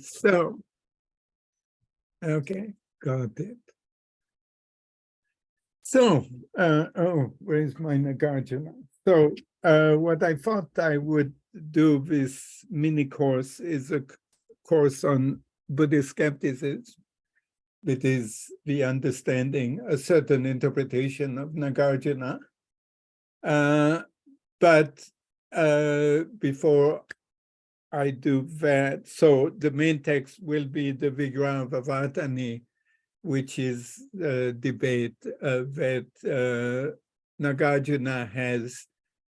So, okay, got it. So, where's my Nagarjuna? So, what I thought I would do this mini course is a course on Buddhist skepticism. That is the understanding, a certain interpretation of Nagarjuna. But before I do that, so the main text will be the Vigrahavyāvartanī, which is a debate that Nagarjuna has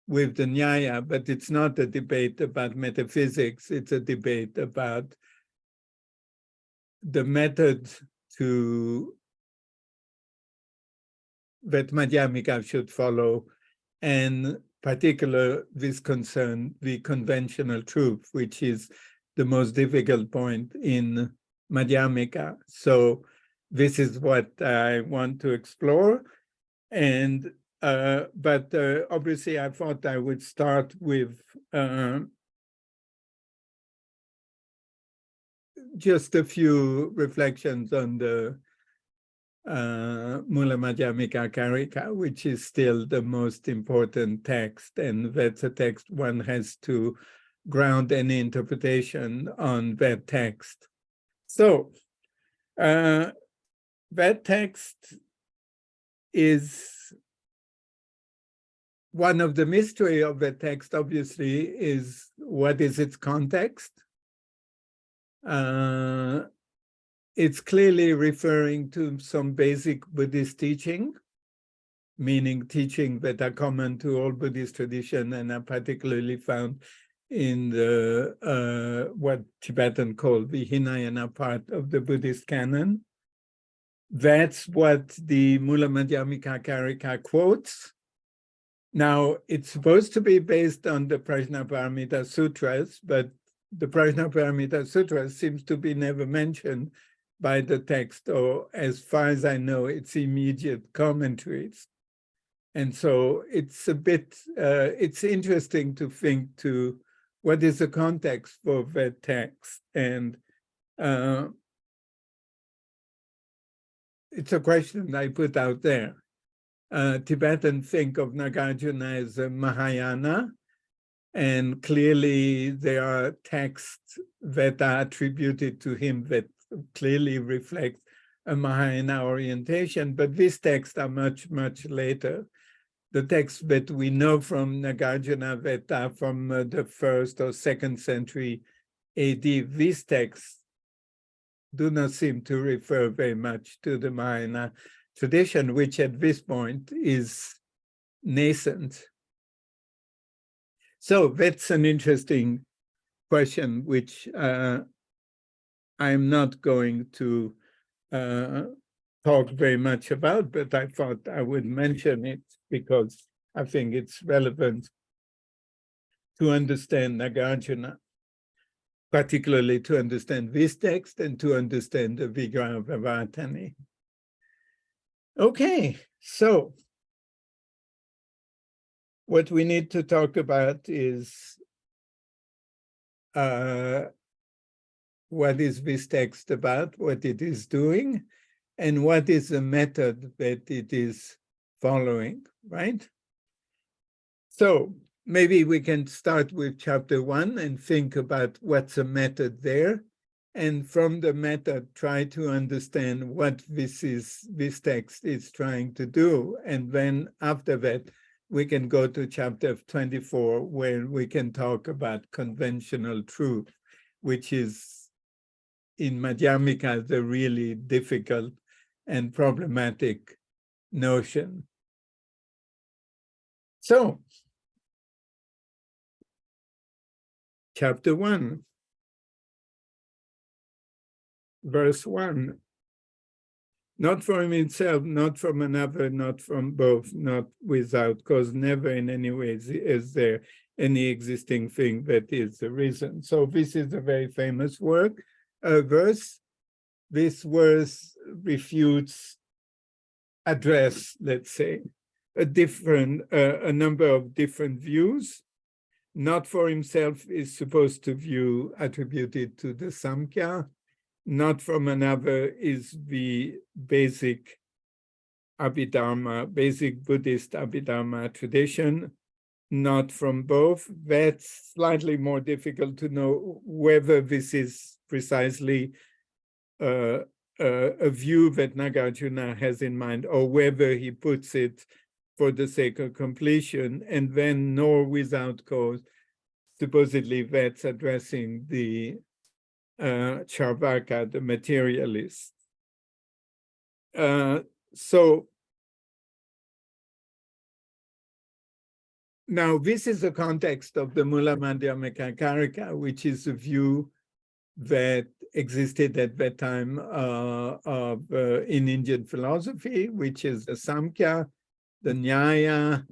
with the Nyaya, but it's not a debate about metaphysics, it's a debate about the method that Madhyamaka should follow, and particular this concern, the conventional truth, which is the most difficult point in Madhyamaka. So this is what I want to explore. And but obviously I thought I would start with just a few reflections on the Mūlamadhyamakakārikā, which is still the most important text, and that's a text one has to ground any interpretation on that text. So that text is one of the mystery of the text, obviously, is what is its context. It's clearly referring to some basic Buddhist teaching, meaning teaching that are common to all Buddhist tradition and are particularly found in the what Tibetan call the Hinayana part of the Buddhist canon. That's what the Mūlamadhyamakakārikā quotes. Now, it's supposed to be based on the Prajnaparamita Sutras, but the Prajnaparamita Sutras seems to be never mentioned by the text, or as far as I know, its immediate commentaries. And so it's a bit, it's interesting to think to what is the context for that text. And it's a question I put out there. Tibetans think of Nagarjuna as a Mahayana, and clearly there are texts that are attributed to him that clearly reflect a Mahayana orientation, but these texts are much, much later. The texts that we know from Nagarjuna that are from the 1st or 2nd century AD, these texts do not seem to refer very much to the Mahayana tradition, which at this point is nascent. So that's an interesting question, which I'm not going to talk very much about, but I thought I would mention it because I think it's relevant to understand Nagarjuna, particularly to understand this text and to understand the Vigrahavyāvartanī. Okay, so what we need to talk about is what is this text about, what it is doing, and what is the method that it is following, right? So maybe we can start with chapter 1 and think about what's a method there, and from the method try to understand what this text is trying to do. And then after that, we can go to chapter 24, where we can talk about conventional truth, which is in Madhyamaka the really difficult and problematic notion. So, chapter 1, verse 1. Not from himself, not from another, not from both, not without, because never in any way is there any existing thing that is the reason. So this is a very famous verse. This verse refutes, let's say, a number of different views not for himself is supposed to view attributed to the Samkhya, not from another is the basic Abhidharma, basic Buddhist Abhidharma tradition, not from both. That's slightly more difficult to know whether this is precisely a view that Nagarjuna has in mind, or whether he puts it for the sake of completion, and then nor without cause. Supposedly that's addressing the Charvaka, the materialist. So now this is the context of the Mūlamadhyamakakārikā, which is a view that existed at that time in Indian philosophy, which is the Samkhya, the Nyaya,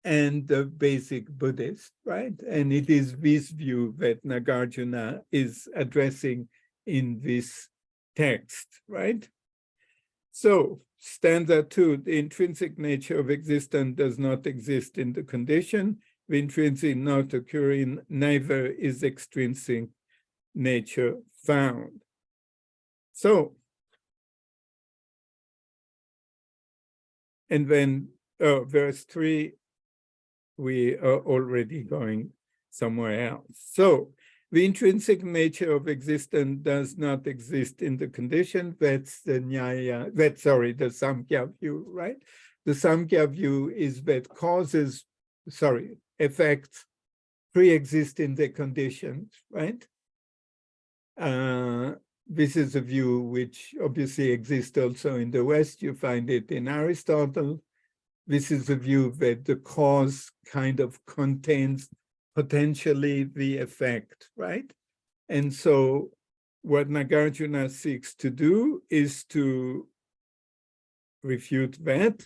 and the basic Buddhist, right? And it is this view that Nagarjuna is addressing in this text, right? So, stanza 2, the intrinsic nature of existence does not exist in the condition. The intrinsic not occurring, neither is extrinsic nature found. So, and then verse 3, we are already going somewhere else. So, the intrinsic nature of existence does not exist in the condition. That's the Nyaya, the Samkhya view, right? The Samkhya view is that effects pre-exist in the conditions, right? This is a view which obviously exists also in the West. You find it in Aristotle. This is a view that the cause kind of contains potentially the effect, right? And so what Nagarjuna seeks to do is to refute that.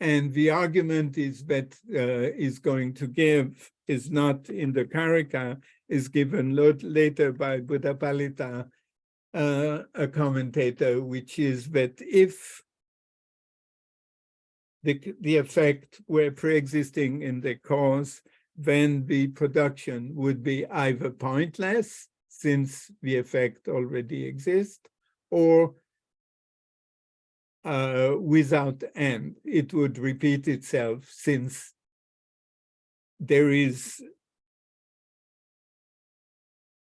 And the argument is that is going to give is not in the Karika, is given later by Buddhapalita, a commentator, which is that if the effect were pre-existing in the cause, then the production would be either pointless, since the effect already exists, or without end. It would repeat itself, since there is,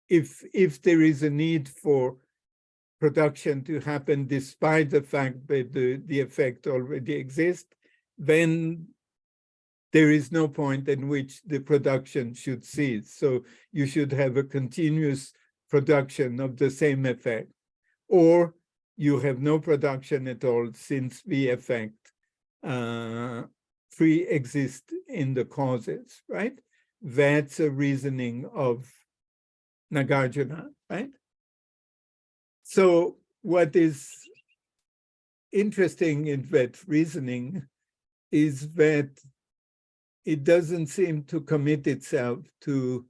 if there is a need for production to happen despite the fact that the effect already exists, then there is no point in which the production should cease. So you should have a continuous production of the same effect, or you have no production at all, since the effect pre-exists in the causes, right? That's a reasoning of Nagarjuna, right? So what is interesting in that reasoning is that it doesn't seem to commit itself to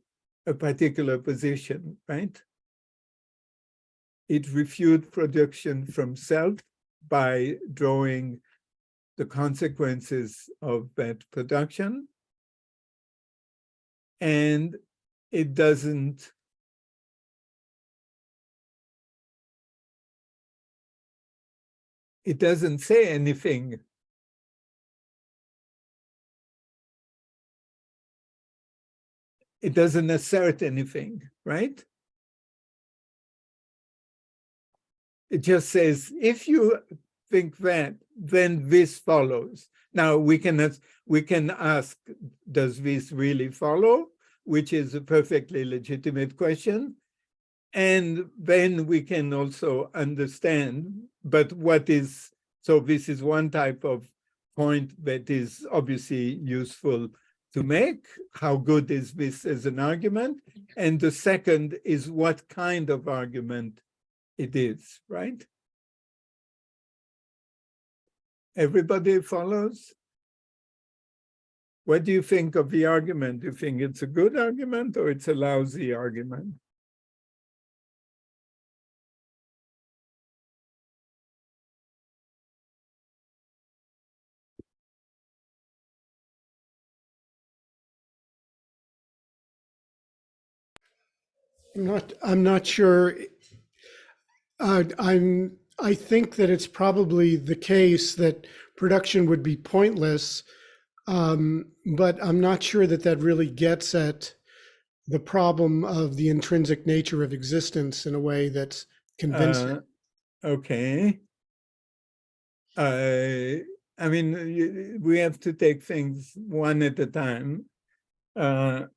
a particular position, right? It refutes production from self by drawing the consequences of that production. And it doesn't say anything it doesn't assert anything, right? It just says, if you think that, then this follows. Now we can ask, does this really follow? Which is a perfectly legitimate question. And then we can also understand, but so this is one type of point that is obviously useful to make. How good is this as an argument? And the second is what kind of argument it is, right? Everybody follows? What do you think of the argument? Do you think it's a good argument or it's a lousy argument? I'm not sure. I think that it's probably the case that production would be pointless, but I'm not sure that that really gets at the problem of the intrinsic nature of existence in a way that's convincing. Okay. I mean, we have to take things one at a time.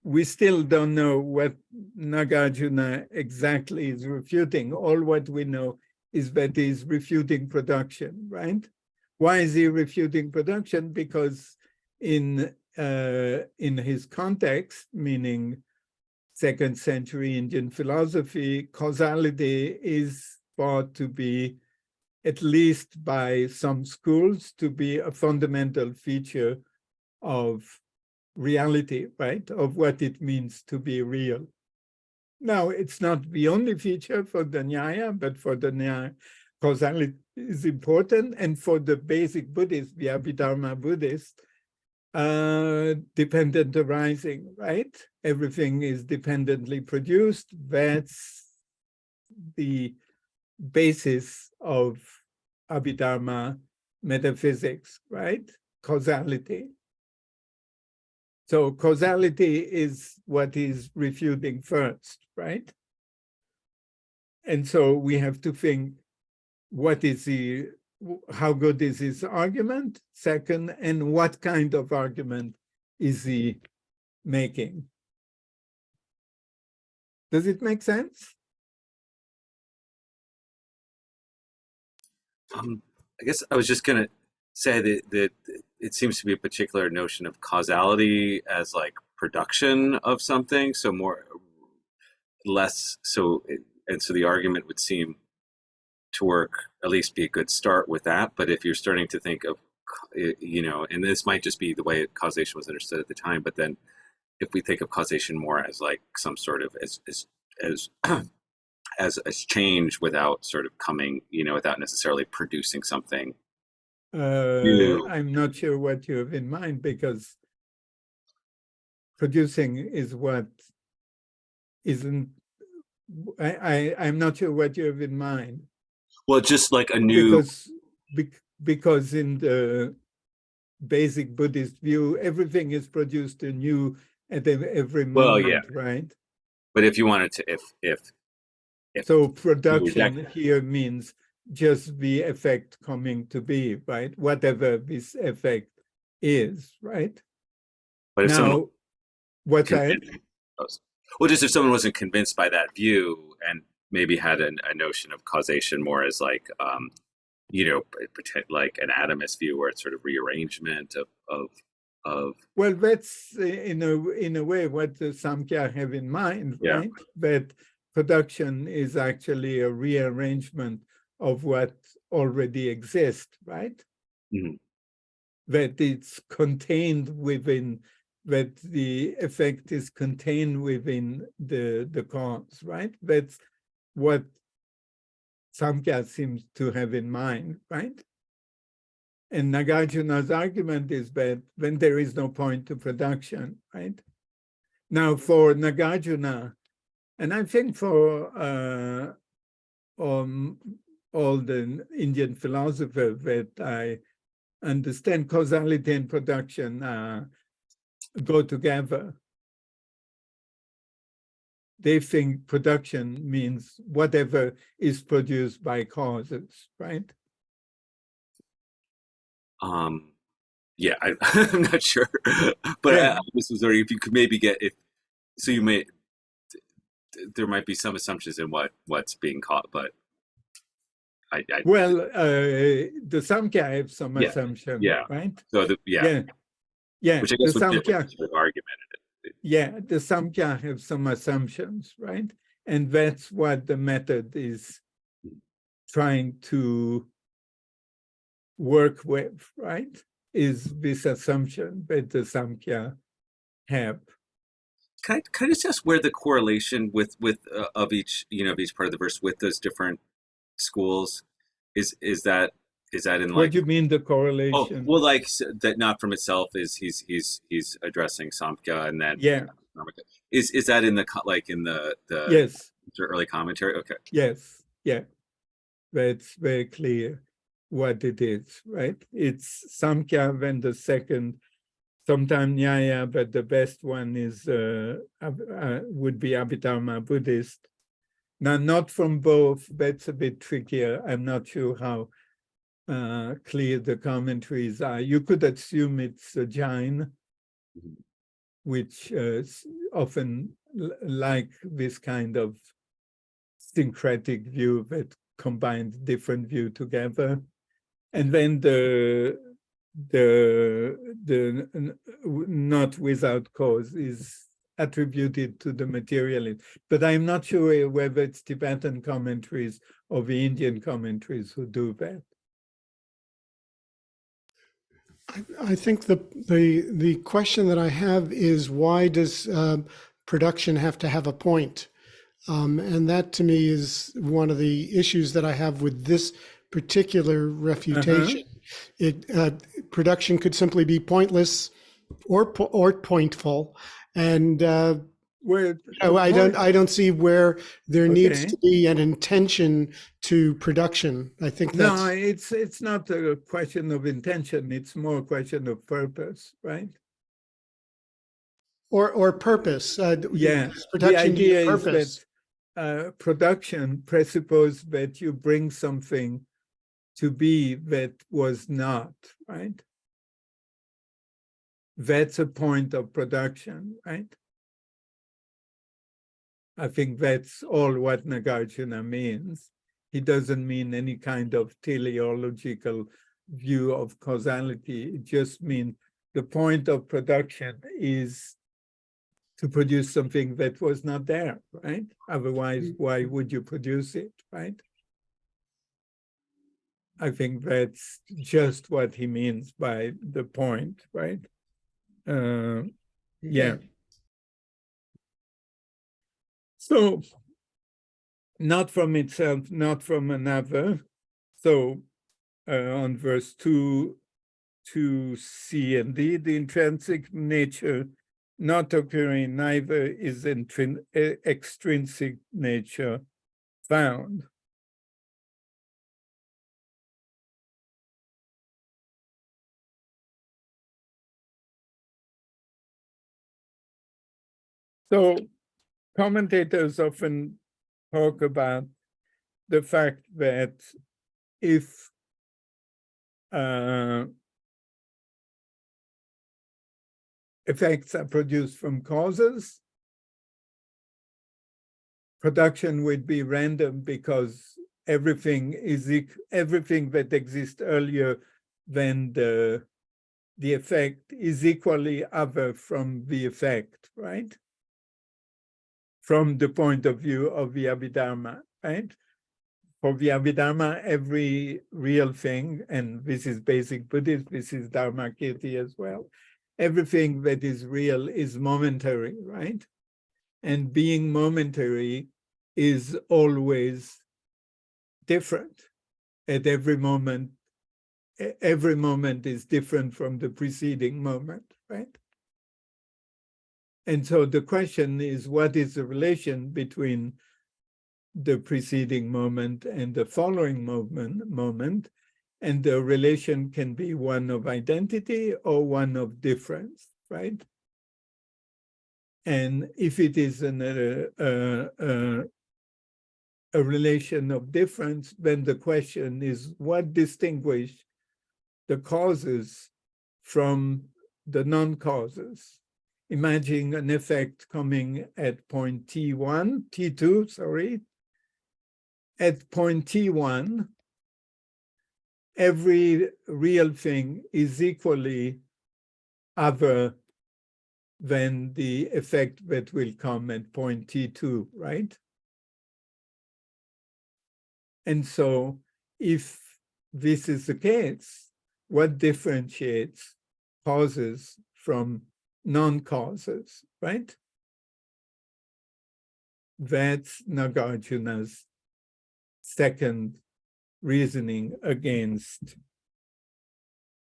We still don't know what Nagarjuna exactly is refuting. All what we know is that he's refuting production, right? Why is he refuting production? Because in his context, meaning 2nd century Indian philosophy, causality is thought to be, at least by some schools, to be a fundamental feature of reality, right? Of what it means to be real. Now, it's not the only feature for the Nyaya, but for the Nyaya, causality is important. And for the basic Buddhist, the Abhidharma Buddhist, dependent arising, right? Everything is dependently produced. That's the basis of Abhidharma metaphysics, right? Causality. So causality is what he's refuting first, right? And so we have to think, how good is his argument? Second, and what kind of argument is he making? Does it make sense? I guess I was just going to say that it seems to be a particular notion of causality as like production of something. So so the argument would seem to work, at least be a good start with that. But if you're starting to think of, and this might just be the way causation was understood at the time, but then if we think of causation more as like some sort of as change without sort of coming, without necessarily producing something. I'm not sure what you have in mind, because producing is what isn't. I'm not sure what you have in mind. Well, just like a new. Because in the basic Buddhist view, everything is produced anew at every moment, right? But if you wanted to, if so production here means just the effect coming to be, right? Whatever this effect is, right? But if now, what's that? Well, just if someone wasn't convinced by that view and maybe had a notion of causation more as like, like an atomist view where it's sort of rearrangement of. Well, that's in a way what the Samkhya have in mind, right? That production is actually a rearrangement of what already exists, right? Mm-hmm. That it's contained within, that the effect is contained within the cause, right? That's what Samkhya seems to have in mind, right? And Nagarjuna's argument is that when there is no point to production, right? Now, for Nagarjuna, and I think for all the Indian philosophers that I understand, causality and production go together. They think production means whatever is produced by causes, right? Yeah, I'm not sure, but yeah. I was wondering if you could maybe there might be some assumptions in what's being caught, but the Samkhya have some assumption, right? So which I guess the Samkhya argument. The Samkhya have some assumptions, right? And that's what the method is trying to work with, right? Is this assumption that the Samkhya have. Can I just ask where the correlation with of each part of the verse with those different schools is that in like, what do you mean the correlation? Oh, well, like that not from itself is he's addressing Samkhya, and then Is that in the like in the Yes, early commentary? Okay. yes, yeah. That's very clear what it is, right? It's Samkhya, and the second, sometimes Nyaya, but the best one is would be Abhidharma Buddhist. Now, not from both, that's a bit trickier. I'm not sure how clear the commentaries are. You could assume it's a Jain, which often like this kind of syncretic view that combines different view together. And then the not without cause is attributed to the materialist. But I'm not sure whether it's Tibetan commentaries or the Indian commentaries who do that. I think the question that I have is, why does production have to have a point? And that to me is one of the issues that I have with this particular refutation. Production could simply be pointless or pointful, and I don't see where there needs to be an intention to production. I think that's... No, it's not a question of intention. It's more a question of purpose, right? Or purpose. Yeah, the idea is that production presupposes that you bring something to be that was not, right? That's a point of production, right? I think that's all what Nagarjuna means. He doesn't mean any kind of teleological view of causality. It just means the point of production is to produce something that was not there, right? Otherwise, why would you produce it, right? I think that's just what he means by the point, right? Yeah. So, not from itself, not from another. So, on verse 2, C and D, the intrinsic nature not occurring, neither is extrinsic nature found. So commentators often talk about the fact that if effects are produced from causes, production would be random because everything that exists earlier than the effect is equally other from the effect, right? From the point of view of the Abhidharma, right? For the Abhidharma, every real thing, and this is basic Buddhism, this is Dharmakirti as well, everything that is real is momentary, right? And being momentary is always different. At every moment is different from the preceding moment, right? And so the question is, what is the relation between the preceding moment and the following moment? And the relation can be one of identity or one of difference, right? And if it is a relation of difference, then the question is, what distinguishes the causes from the non-causes? Imagine an effect coming at point T2, sorry. At point T1, every real thing is equally other than the effect that will come at point T2, right? And so if this is the case, what differentiates causes from non-causes, right? That's Nagarjuna's second reasoning against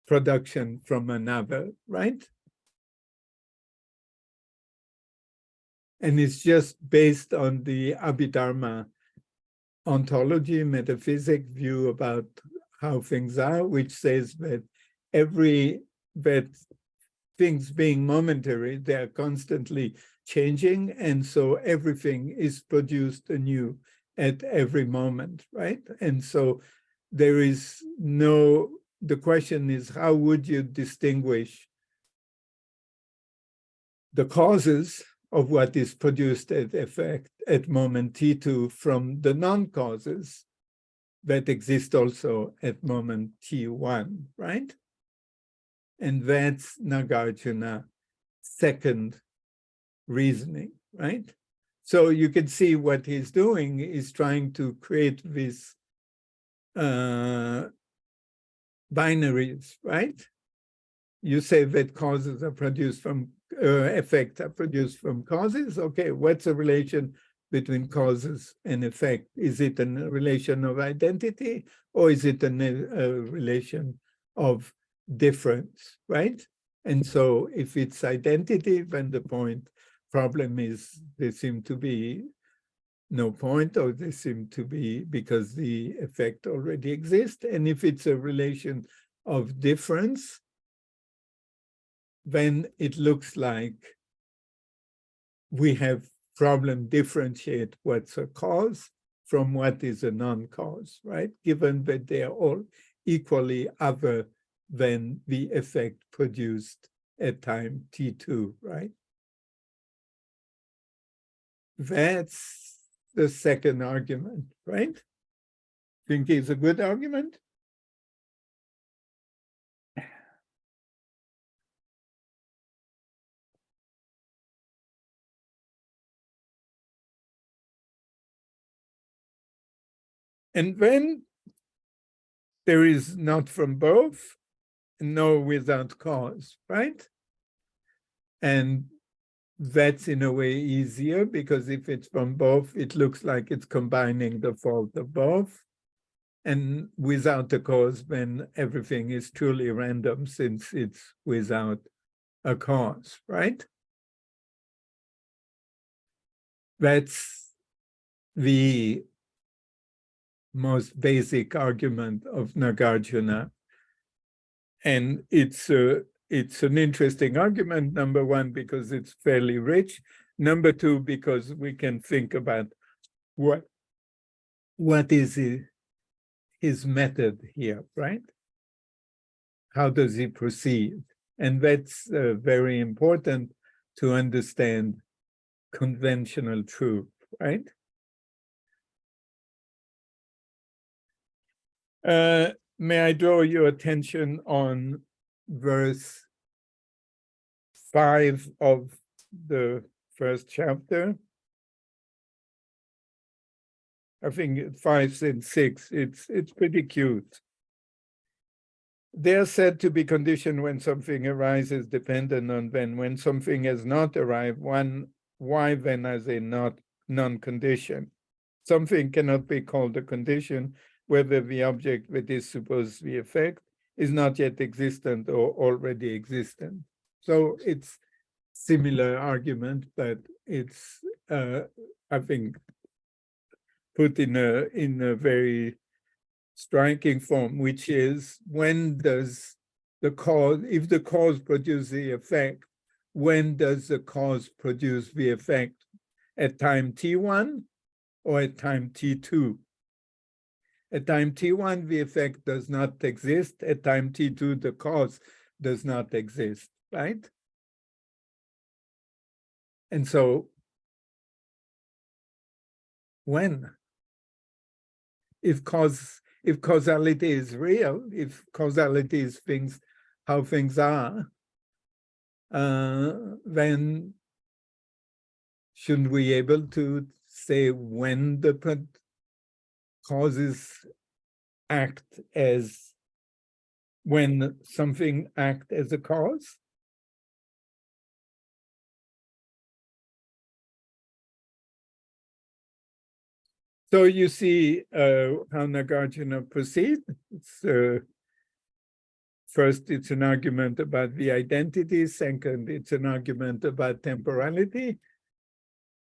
production from another, right? And it's just based on the Abhidharma ontology, metaphysic view about how things are, which says that that things being momentary, they are constantly changing, and so everything is produced anew at every moment, right? And so there is the question is, how would you distinguish the causes of what is produced at moment T2 from the non-causes that exist also at moment T1, right? And that's Nagarjuna's second reasoning, right? So you can see what he's doing is trying to create these binaries, right? You say that causes are produced from effects are produced from causes. Okay, what's the relation between causes and effect? Is it a relation of identity, or is it a relation of difference, right? And so if it's identity, then the problem is there seem to be no point, or they seem to be because the effect already exists. And if it's a relation of difference, then it looks like we have problem differentiate what's a cause from what is a non-cause, right? Given that they are all equally other than the effect produced at time T2, right? That's the second argument, right? Think it's a good argument? And then there is not from both, no without cause, right? And that's in a way easier, because if it's from both, it looks like it's combining the fault of both. And without a cause, then everything is truly random, since it's without a cause, right? That's the most basic argument of Nagarjuna. And it's an interesting argument, number one, because it's fairly rich. Number two, because we can think about what is his method here, right? How does he proceed? And that's very important to understand conventional truth, right? May I draw your attention on verse 5 of the first chapter? I think 5 and 6, it's pretty cute. They are said to be conditioned when something arises, dependent on when something has not arrived, why then are they not non-conditioned? Something cannot be called a condition whether the object that is supposed to be effect is not yet existent or already existent. So it's similar argument, but it's I think put in a very striking form, which is, when does the cause, if the cause produces the effect, when does the cause produce the effect? At time T1 or at time T2? At time T1, the effect does not exist. At time T2, the cause does not exist, right? And so, when? If causality is real, if causality is how things are, then shouldn't we be able to say when the causes act as, when something acts as a cause? So you see how Nagarjuna proceeds. First, it's an argument about the identity. Second, it's an argument about temporality.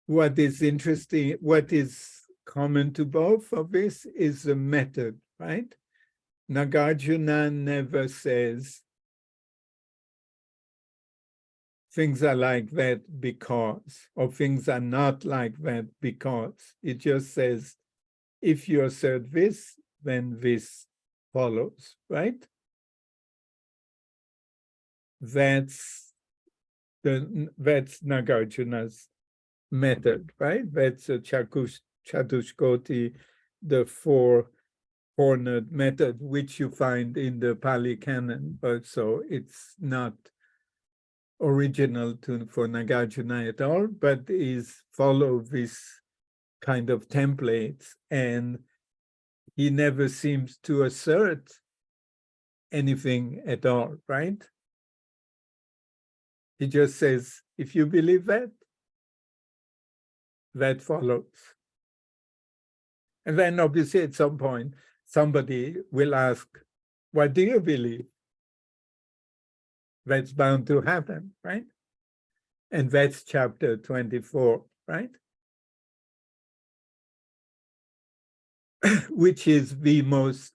what is interesting, what is common to both of this is the method, right? Nagarjuna never says things are like that because, or things are not like that because. It just says, if you assert this, then this follows, right? That's Nagarjuna's method, right? That's a Chatushkoti, the four-cornered method, which you find in the Pali Canon, but so it's not original for Nagarjuna at all, but is follow this kind of templates, and he never seems to assert anything at all, right? He just says, if you believe that, that follows. And then obviously at some point, somebody will ask, what do you believe? That's bound to happen, right? And that's chapter 24, right? Which is the most,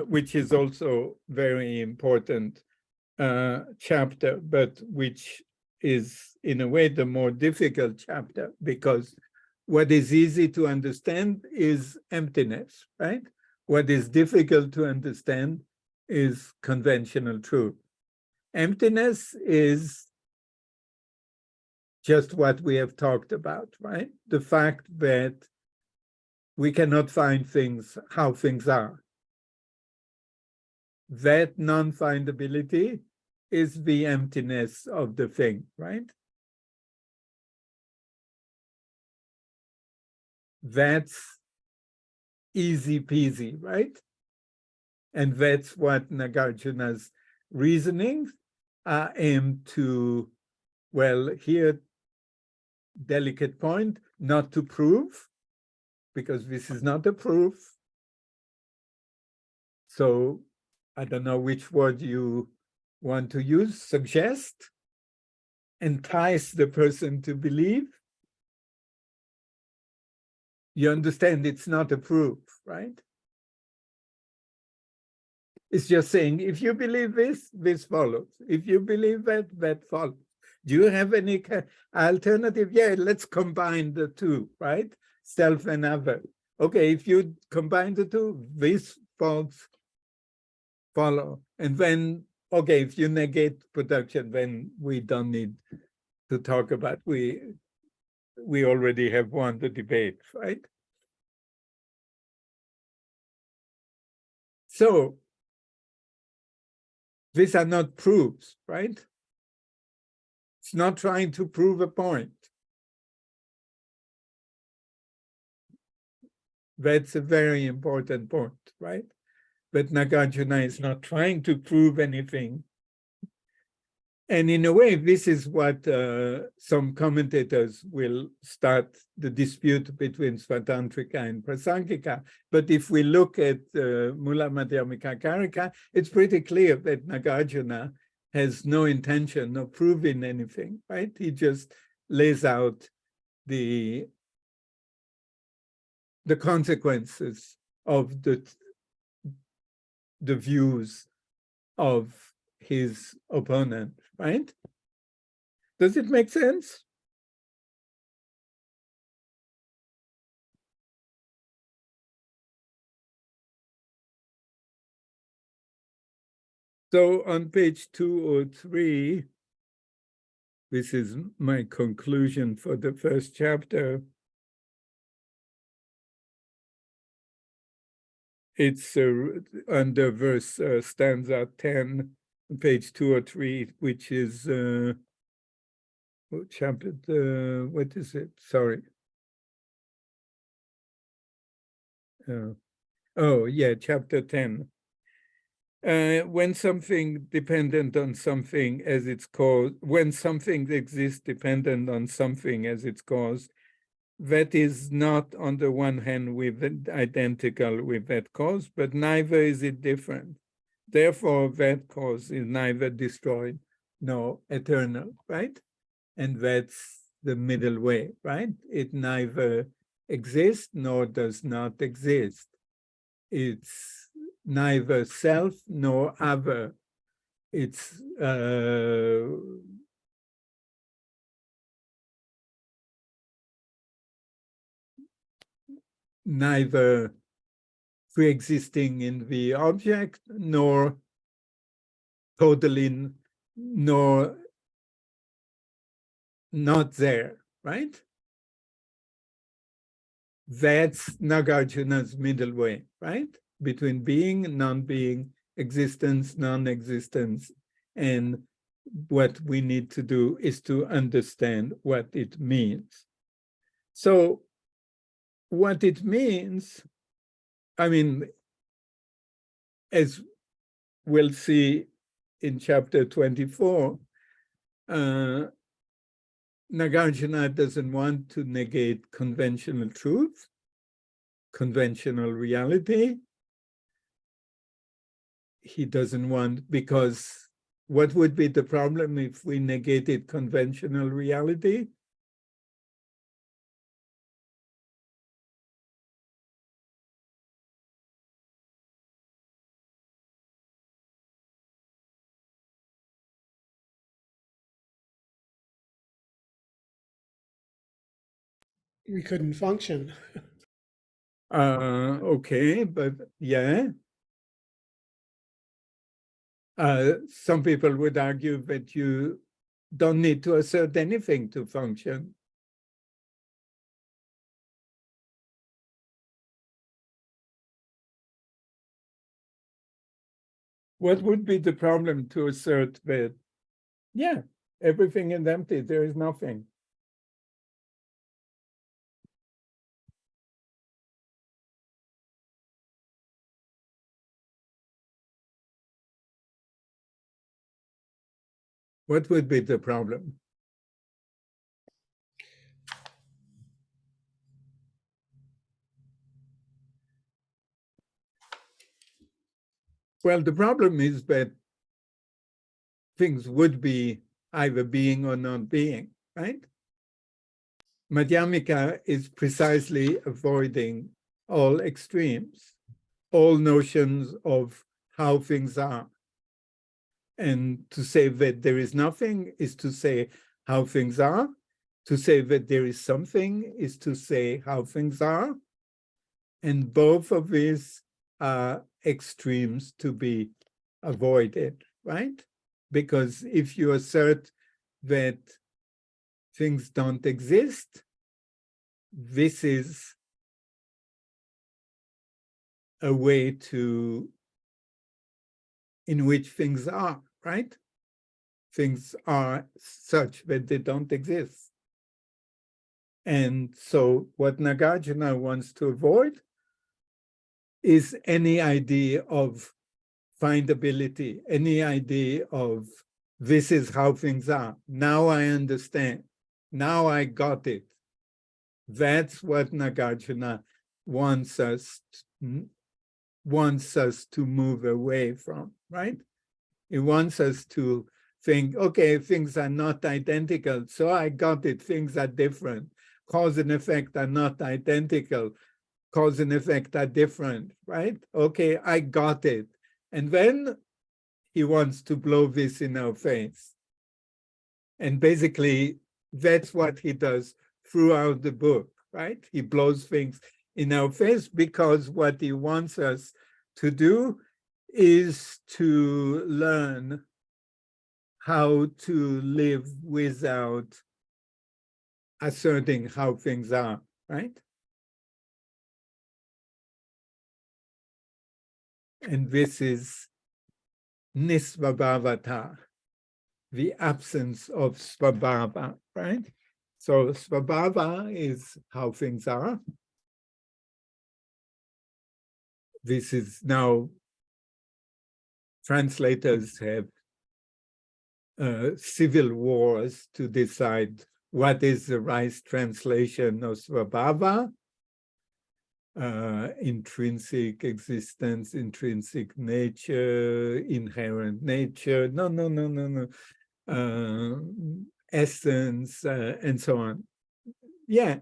which is also very important chapter, but which is in a way the more difficult chapter, because what is easy to understand is emptiness, right? What is difficult to understand is conventional truth. Emptiness is just what we have talked about, right? The fact that we cannot find things, how things are. That non-findability is the emptiness of the thing, right? That's easy peasy, right? And that's what Nagarjuna's reasonings are aimed to, well, here, delicate point, not to prove, because this is not a proof. So I don't know which word you want to use, suggest, entice the person to believe. You understand it's not a proof, right? It's just saying, if you believe this, this follows. If you believe that, that follows. Do you have any alternative? Yeah, let's combine the two, right? Self and other. Okay, if you combine the two, this follow. And then, okay, if you negate production, then we don't need to talk about, we already have won the debate, right? So these are not proofs, right? It's not trying to prove a point. That's a very important point, right? But Nagarjuna is not trying to prove anything. And in a way, this is what some commentators will start the dispute between Svatantrika and Prasangika. But if we look at Mūlamadhyamakakārikā, it's pretty clear that Nagarjuna has no intention of proving anything, right? He just lays out the consequences of the views of his opponent, right? Does it make sense? So on page 203, this is my conclusion for the first chapter. It's under verse stanza 10, page 203, which is chapter, what is it? Sorry. Oh, yeah, chapter 10. When something dependent on something as its cause, when something exists dependent on something as its cause, that is not on the one hand identical with that cause, but neither is it different. Therefore, that cause is neither destroyed nor eternal, right? And that's the middle way, right? It neither exists nor does not exist. It's neither self nor other. It's neither pre-existing in the object nor totally nor not there, right? That's Nagarjuna's middle way, right? Between being, non-being, existence, non-existence. And what we need to do is to understand what it means. So what it means, I mean, as we'll see in chapter 24, Nagarjuna doesn't want to negate conventional truth, conventional reality. He doesn't want, because what would be the problem if we negated conventional reality? We couldn't function. Okay, but yeah. Some people would argue that you don't need to assert anything to function. What would be the problem to assert that, yeah, everything is empty, there is nothing? What would be the problem? Well, the problem is that things would be either being or not being, right? Madhyamaka is precisely avoiding all extremes, all notions of how things are. And to say that there is nothing is to say how things are. To say that there is something is to say how things are. And both of these are extremes to be avoided, right? Because if you assert that things don't exist, this is a way in which things are, right? Things are such that they don't exist. And so what Nagarjuna wants to avoid is any idea of findability, any idea of this is how things are. Now I understand. Now I got it. That's what Nagarjuna wants us to move away from, right? He wants us to think, okay, things are not identical, so I got it, things are different. Cause and effect are not identical, cause and effect are different, right? Okay, I got it. And then he wants to blow this in our face. And basically, that's what he does throughout the book, right? He blows things in our face because what he wants us to do is to learn how to live without asserting how things are, right? And this is nisvabhavata, the absence of svabhava, right? So svabhava is how things are. This is now, translators have civil wars to decide what is the right translation of svabhava. Intrinsic existence, intrinsic nature, inherent nature. No. essence, and so on. Yeah.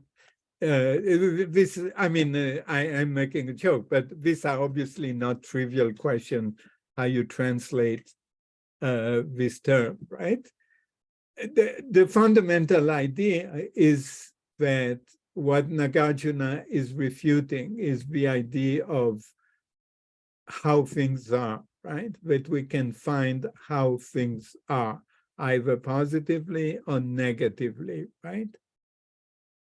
This, I mean, I'm making a joke, but these are obviously not trivial questions, how you translate this term, right? The fundamental idea is that what Nagarjuna is refuting is the idea of how things are, right? That we can find how things are, either positively or negatively, right?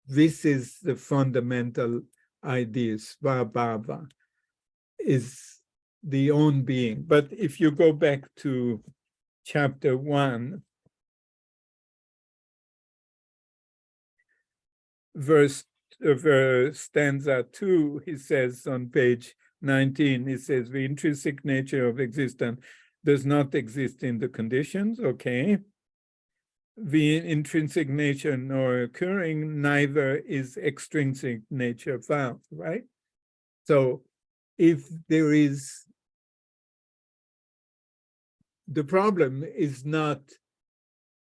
This is the fundamental idea. Svabhava is the own being. But if you go back to chapter 1, stanza 2, he says on page 19, he says, the intrinsic nature of existence does not exist in the conditions, okay. The intrinsic nature nor occurring, neither is extrinsic nature found, right? So if there is, the problem is not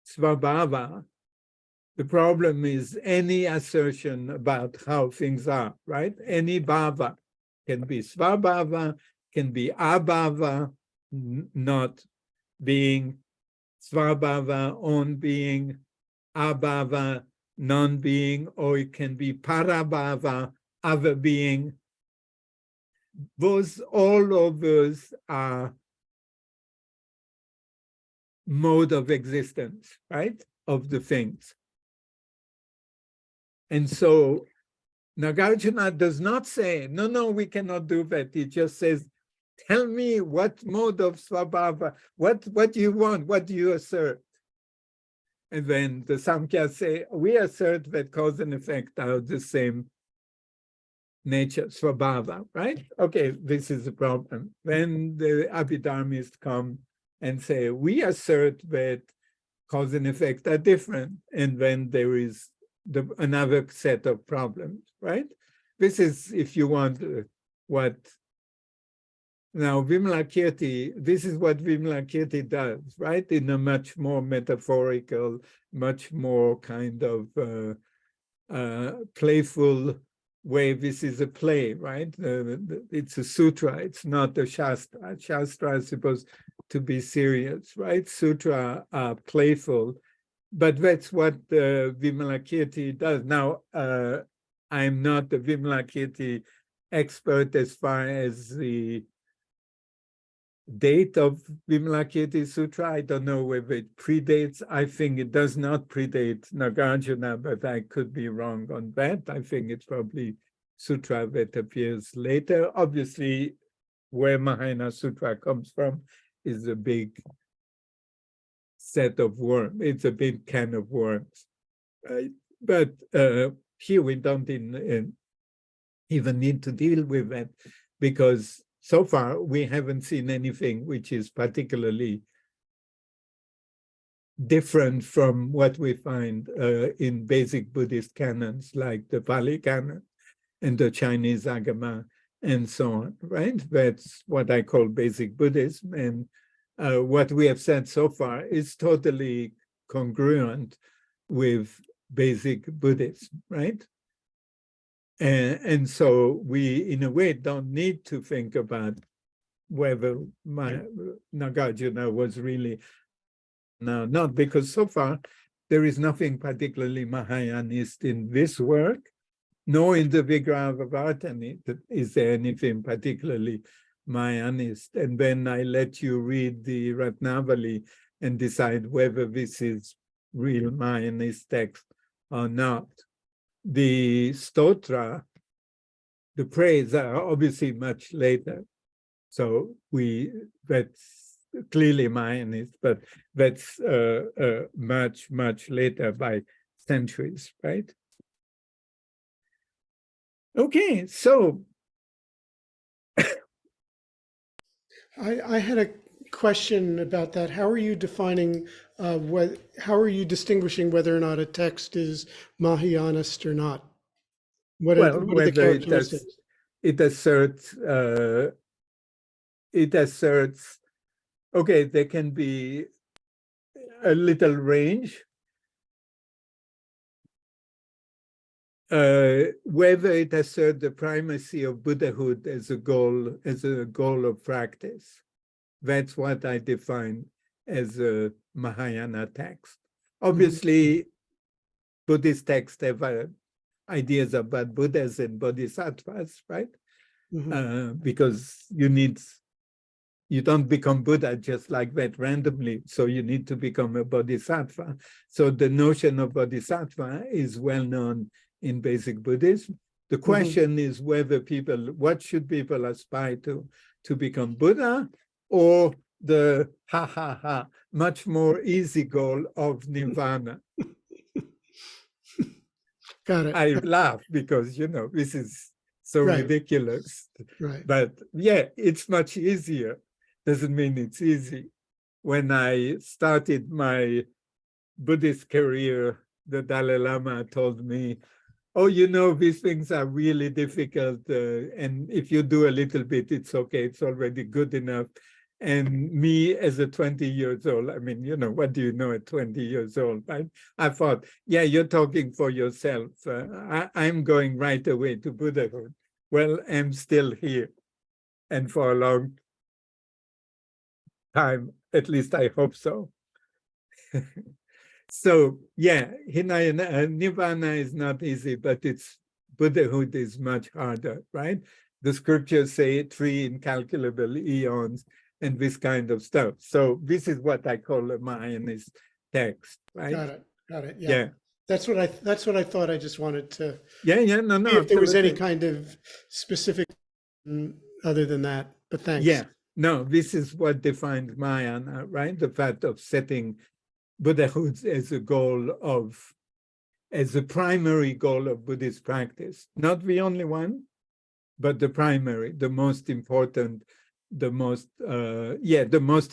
svabhava, the problem is any assertion about how things are, right? Any bhava can be svabhava, can be abhava, not being, svabhava, own being, abhava, non-being, or it can be parabhava, other being. All of those are mode of existence, right? Of the things. And so Nagarjuna does not say, no, we cannot do that. He just says, tell me what mode of svabhava, what do you want, what do you assert? And then the Samkhya say, we assert that cause and effect are the same nature, svabhava, right? Okay, this is the problem. Then the Abhidharmists come and say, we assert that cause and effect are different. And then there is another set of problems, right? This is, if you want, what now Vimalakirti, this is what Vimalakirti does, right? In a much more metaphorical, much more kind of playful way. This is a play, right? It's a sutra, it's not a shastra. Shastra is supposed to be serious, right? Sutra are playful, but that's what Vimalakirti does. Now, I'm not a Vimalakirti expert as far as the date of Vimalakirti Sutra. I don't know whether it predates. I think it does not predate Nagarjuna, but I could be wrong on that. I think it's probably sutra that appears later. Obviously, where Mahayana Sutra comes from is a big set of worms. It's a big can of worms. Right? But here we don't even need to deal with that, because so far we haven't seen anything which is particularly different from what we find in basic Buddhist canons like the Pali Canon and the Chinese Agama and so on, right? That's what I call basic Buddhism. And what we have said so far is totally congruent with basic Buddhism, right? And so we, in a way, don't need to think about whether Nagarjuna was really not, because so far there is nothing particularly Mahayanist in this work, nor in the Vigrahavyāvartanī is there anything particularly Mahayanist. And then I let you read the Ratnavali and decide whether this is real Mahayanist text or not. The stotra, the praise, are obviously much later. So that's clearly Mahayanist, but that's much, much later by centuries, right? Okay, so. I had a question about that. How are you defining how are you distinguishing whether or not a text is Mahayanist or not? What are the characteristics? It asserts, okay, there can be a little range. whether it asserts the primacy of Buddhahood as a goal of practice. That's what I define as a Mahayana text. Obviously, Buddhist texts have ideas about Buddhas and Bodhisattvas, right? Because you don't become Buddha just like that randomly, so you need to become a Bodhisattva. So the notion of Bodhisattva is well known in basic Buddhism. The question is whether what should people aspire to become Buddha, or the much more easy goal of nirvana. Got it. I laugh because, this is so ridiculous. Right. But yeah, it's much easier. Doesn't mean it's easy. When I started my Buddhist career, the Dalai Lama told me, oh, these things are really difficult. And if you do a little bit, it's okay. It's already good enough. And me as a 20 years old, I mean, what do you know at 20 years old, right? I thought, yeah, you're talking for yourself. I'm going right away to Buddhahood. Well, I'm still here. And for a long time, at least I hope so. So, yeah, Nirvana is not easy, but Buddhahood is much harder, right? The scriptures say 3 incalculable eons and this kind of stuff. So this is what I call a Mahayanist text, right? Got it. Yeah. That's what I thought. I just wanted to no, see if there was any absolutely. kind of specific other than that. But thanks. Yeah, no, this is what defines Mahayana, right? The fact of setting Buddhahood as a primary goal of Buddhist practice. Not the only one, but the primary, the most important. The most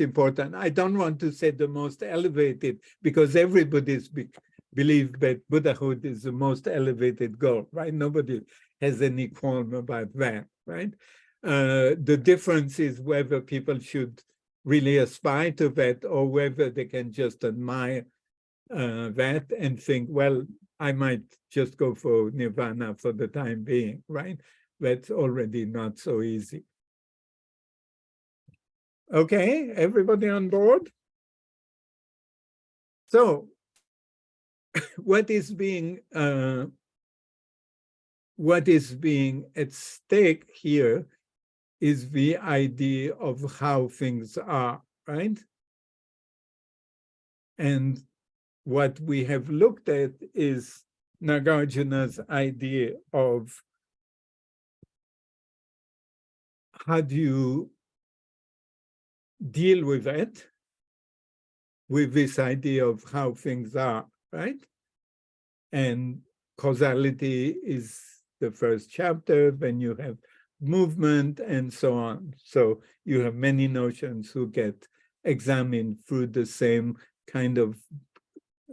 important. I don't want to say the most elevated, because every Buddhist believes that Buddhahood is the most elevated goal, right? Nobody has any qualm about that, right? The difference is whether people should really aspire to that, or whether they can just admire that and think, well, I might just go for nirvana for the time being, right? That's already not so easy. Okay, everybody on board? So, what is being at stake here is the idea of how things are, right? And what we have looked at is Nagarjuna's idea of how do you deal with it, with this idea of how things are, right? And causality is the first chapter, then you have movement and so on. So you have many notions who get examined through the same kind of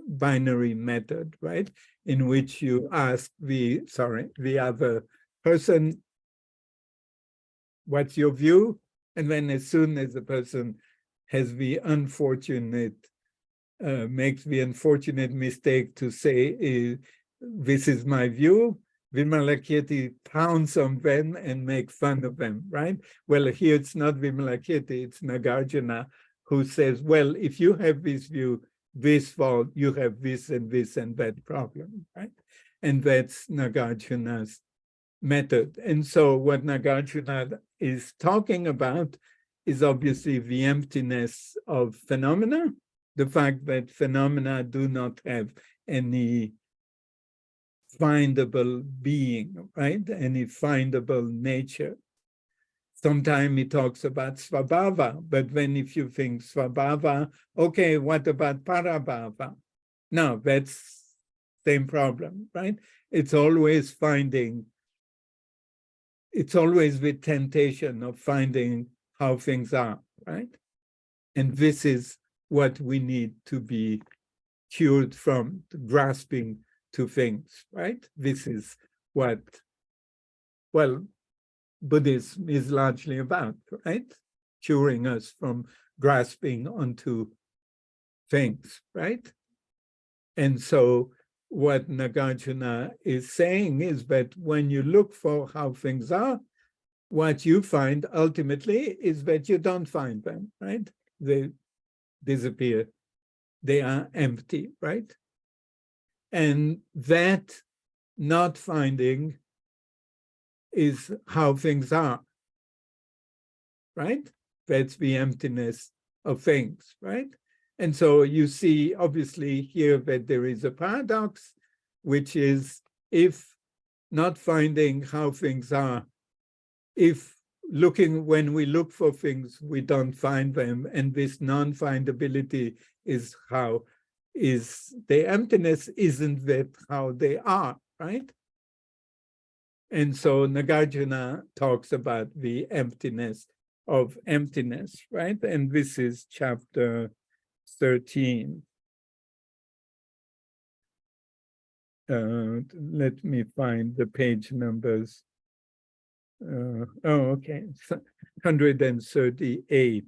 binary method, right? In which you ask the other person, what's your view? And then as soon as the person has the makes the unfortunate mistake to say, this is my view, Vimalakirti pounds on them and make fun of them, right? Well, here it's not Vimalakirti, it's Nagarjuna who says, well, if you have this view, this fault, you have this and that problem, right? And that's Nagarjuna's method. And so what Nagarjuna is talking about is obviously the emptiness of phenomena, the fact that phenomena do not have any findable being, right? Any findable nature. Sometimes he talks about svabhava, but then if you think svabhava, okay, what about parabhava? No, that's same problem, right? It's always the temptation of finding how things are, right? And this is what we need to be cured from, grasping to things, right? This is what, well, Buddhism is largely about, right? Curing us from grasping onto things, right? And so what Nagarjuna is saying is that when you look for how things are, what you find ultimately is that you don't find them, right? They disappear. They are empty, right? And that not finding is how things are, right? That's the emptiness of things, right? And so you see, obviously, here that there is a paradox, which is if not finding how things are, if when we look for things, we don't find them, and this non-findability is the emptiness isn't that how they are, right? And so Nagarjuna talks about the emptiness of emptiness, right? And this is chapter 13. Let me find the page numbers. Okay, 138.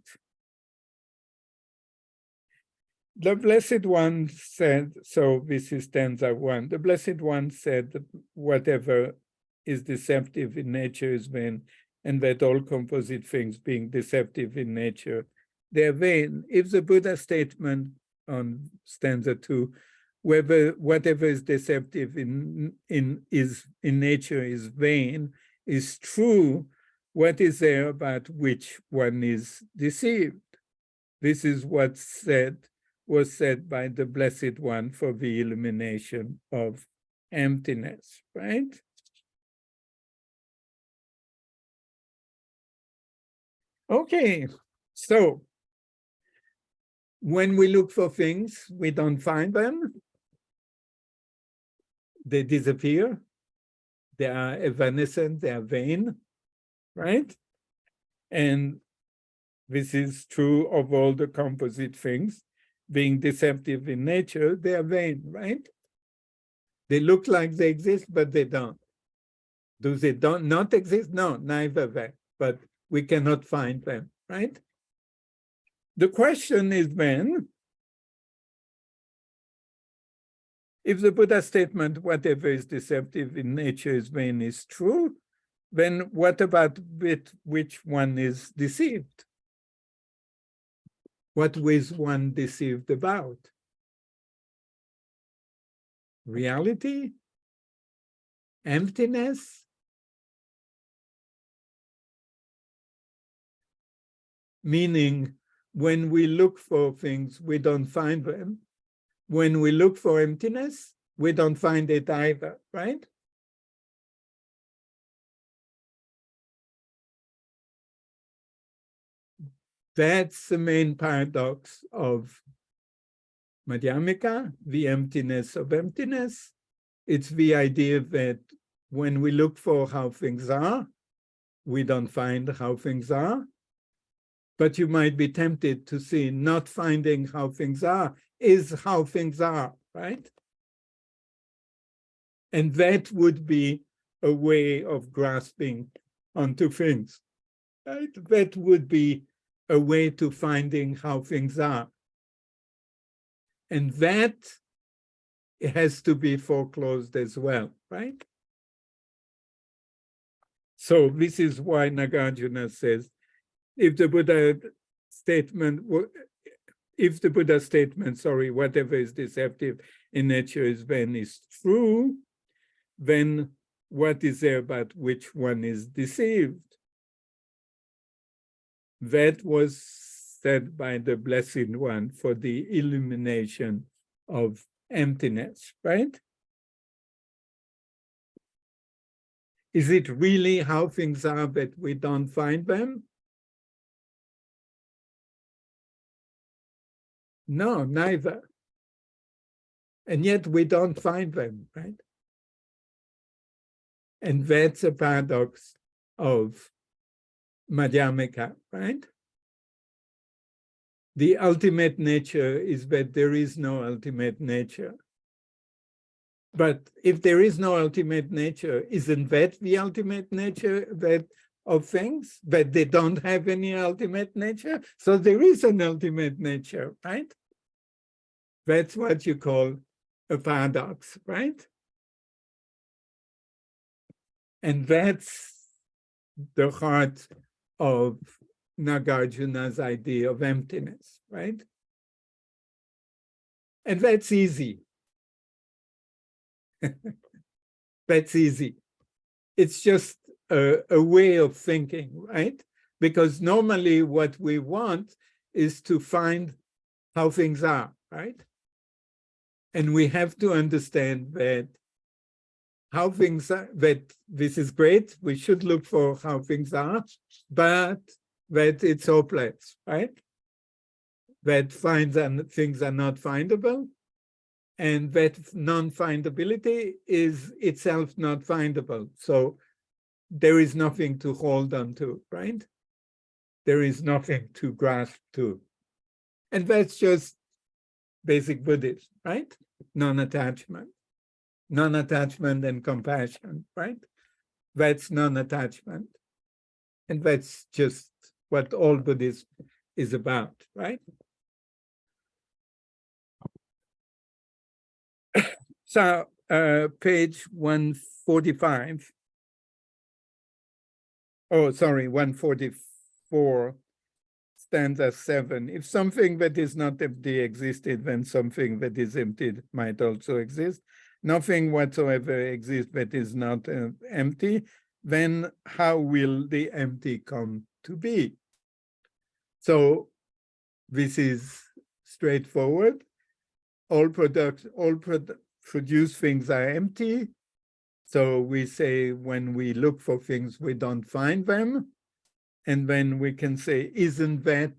The Blessed One said, so this is stanza 1, the Blessed One said that whatever is deceptive in nature is vain, and that all composite things being deceptive in nature, they are vain. If the Buddha statement on stanza 2, whatever is deceptive in nature is vain, is true, what is there about which one is deceived? This is what was said by the Blessed One for the illumination of emptiness, right? Okay, so when we look for things, we don't find them. They disappear. They are evanescent, they are vain, right? And this is true of all the composite things. Being deceptive in nature, they are vain, right? They look like they exist, but they don't. Do they not exist? No, neither that, but we cannot find them, right? The question is then, if the Buddha statement, whatever is deceptive in nature is vain, is true, then what about which one is deceived? What is one deceived about? Reality? Emptiness? Meaning, when we look for things, we don't find them. When we look for emptiness, we don't find it either, right? That's the main paradox of Madhyamaka, the emptiness of emptiness. It's the idea that when we look for how things are, we don't find how things are. But you might be tempted to see not finding how things are is how things are, right? And that would be a way of grasping onto things, right? That would be a way to finding how things are. And that has to be foreclosed as well, right? So this is why Nagarjuna says, if the Buddha statement, whatever is deceptive in nature is vain, is true, then what is there about which one is deceived? That was said by the Blessed One for the illumination of emptiness, right? Is it really how things are that we don't find them? No, neither. And yet we don't find them, right? And that's a paradox of Madhyamaka, right? The ultimate nature is that there is no ultimate nature. But if there is no ultimate nature, isn't that the ultimate nature of things? That they don't have any ultimate nature? So there is an ultimate nature, right? That's what you call a paradox, right? And that's the heart of Nagarjuna's idea of emptiness, right? And that's easy. That's easy. It's just a way of thinking, right? Because normally what we want is to find how things are, right? And we have to understand that how things are, that this is great, we should look for how things are, but that it's hopeless, right? That things are not findable, and that non-findability is itself not findable. So there is nothing to hold on to, right? There is nothing to grasp to. And that's just basic Buddhism, right? Non-attachment. Non-attachment and compassion, right? That's non-attachment. And that's just what all Buddhism is about, right? So, page 145. Oh, sorry, 144, stanza 7. If something that is not empty existed, then something that is empty might also exist. Nothing whatsoever exists that is not empty, then how will the empty come to be? So this is straightforward. All produced things are empty. So we say when we look for things, we don't find them. And then we can say, isn't that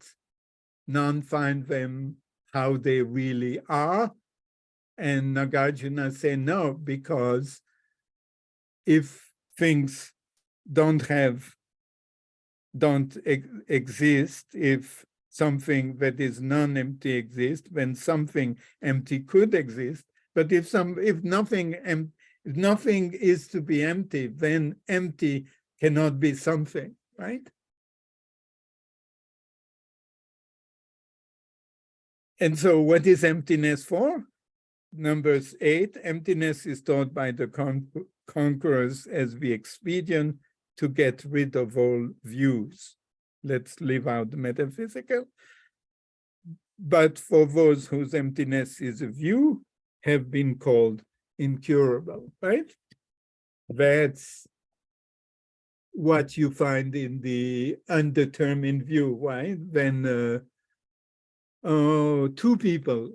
non-find them how they really are? And Nagarjuna say no, because if things don't exist, if something that is non-empty exists, then something empty could exist. But if nothing is to be empty, then empty cannot be something, right? And so what is emptiness for? Numbers 8, emptiness is taught by the conquerors as the expedient to get rid of all views. Let's leave out the metaphysical. But for those whose emptiness is a view, have been called incurable, right? That's what you find in the undetermined view, right? When two people,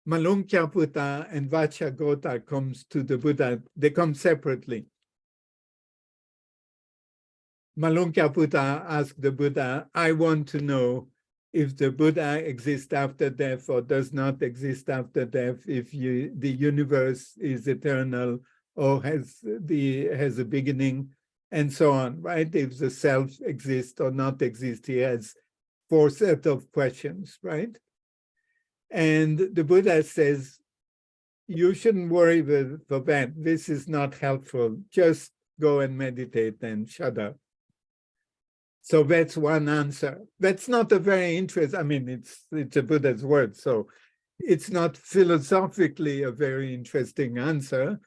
Malunkyaputta and Vacchagotta, comes to the Buddha. They come separately. Malunkyaputta asked the Buddha, I want to know if the Buddha exists after death or does not exist after death, if the universe is eternal or has a beginning, and so on, right? If the self exists or not exists, he has 4 sets of questions, right? And the Buddha says, you shouldn't worry for that. This is not helpful. Just go and meditate and shut up. So that's one answer. That's not a very interesting, I mean, it's a Buddha's word, so it's not philosophically a very interesting answer.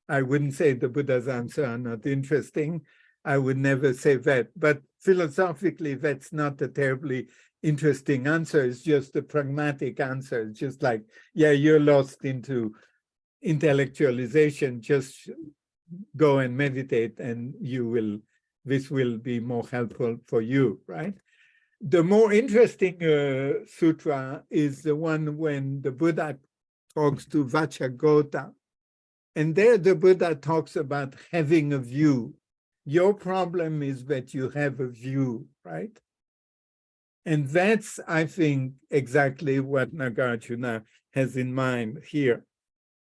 I wouldn't say the Buddha's answer are not interesting. I would never say that. But philosophically, that's not a terribly interesting answer. It's just a pragmatic answer. It's just like, yeah, you're lost into intellectualization. Just go and meditate and this will be more helpful for you, right? The more interesting sutra is the one when the Buddha talks to Vacchagotta. And there the Buddha talks about having a view. Your problem is that you have a view, right? And that's, I think, exactly what Nagarjuna has in mind here.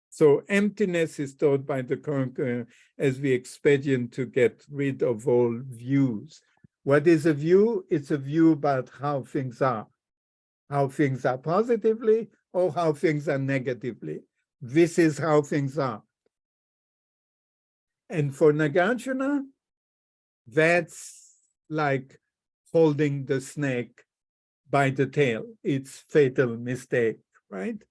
So emptiness is taught by the conqueror as the expedient to get rid of all views. What is a view? It's a view about how things are positively or how things are negatively. This is how things are. And for Nagarjuna, that's like holding the snake by the tail. It's fatal mistake, right?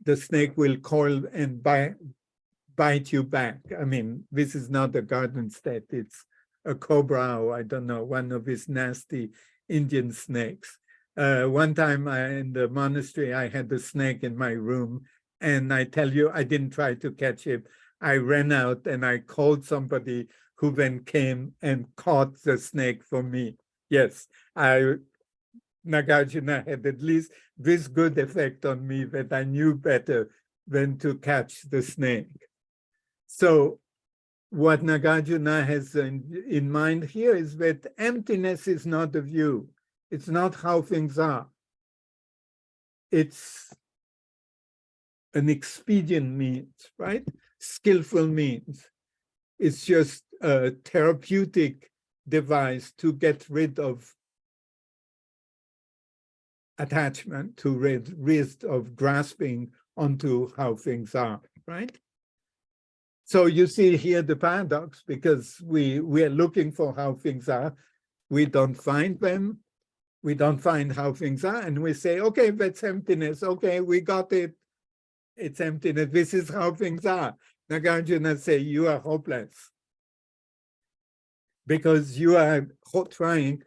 the snake will coil and bite you back. I mean, this is not a garden state. It's a cobra, or I don't know, one of his nasty Indian snakes. One time in the monastery, I had a snake in my room, and I tell you, I didn't try to catch it. I ran out and I called somebody who then came and caught the snake for me. Yes, Nagarjuna had at least this good effect on me that I knew better than to catch the snake. So what Nagarjuna has in mind here is that emptiness is not a view. It's not how things are. It's an expedient means, right? Skillful means. It's just a therapeutic device to get rid of attachment, to rid of grasping onto how things are, right? So you see here the paradox, because we are looking for how things are. We don't find them. We don't find how things are. And we say, okay, that's emptiness. Okay, we got it. It's emptiness. This is how things are. Nagarjuna say, you are hopeless. Because you are trying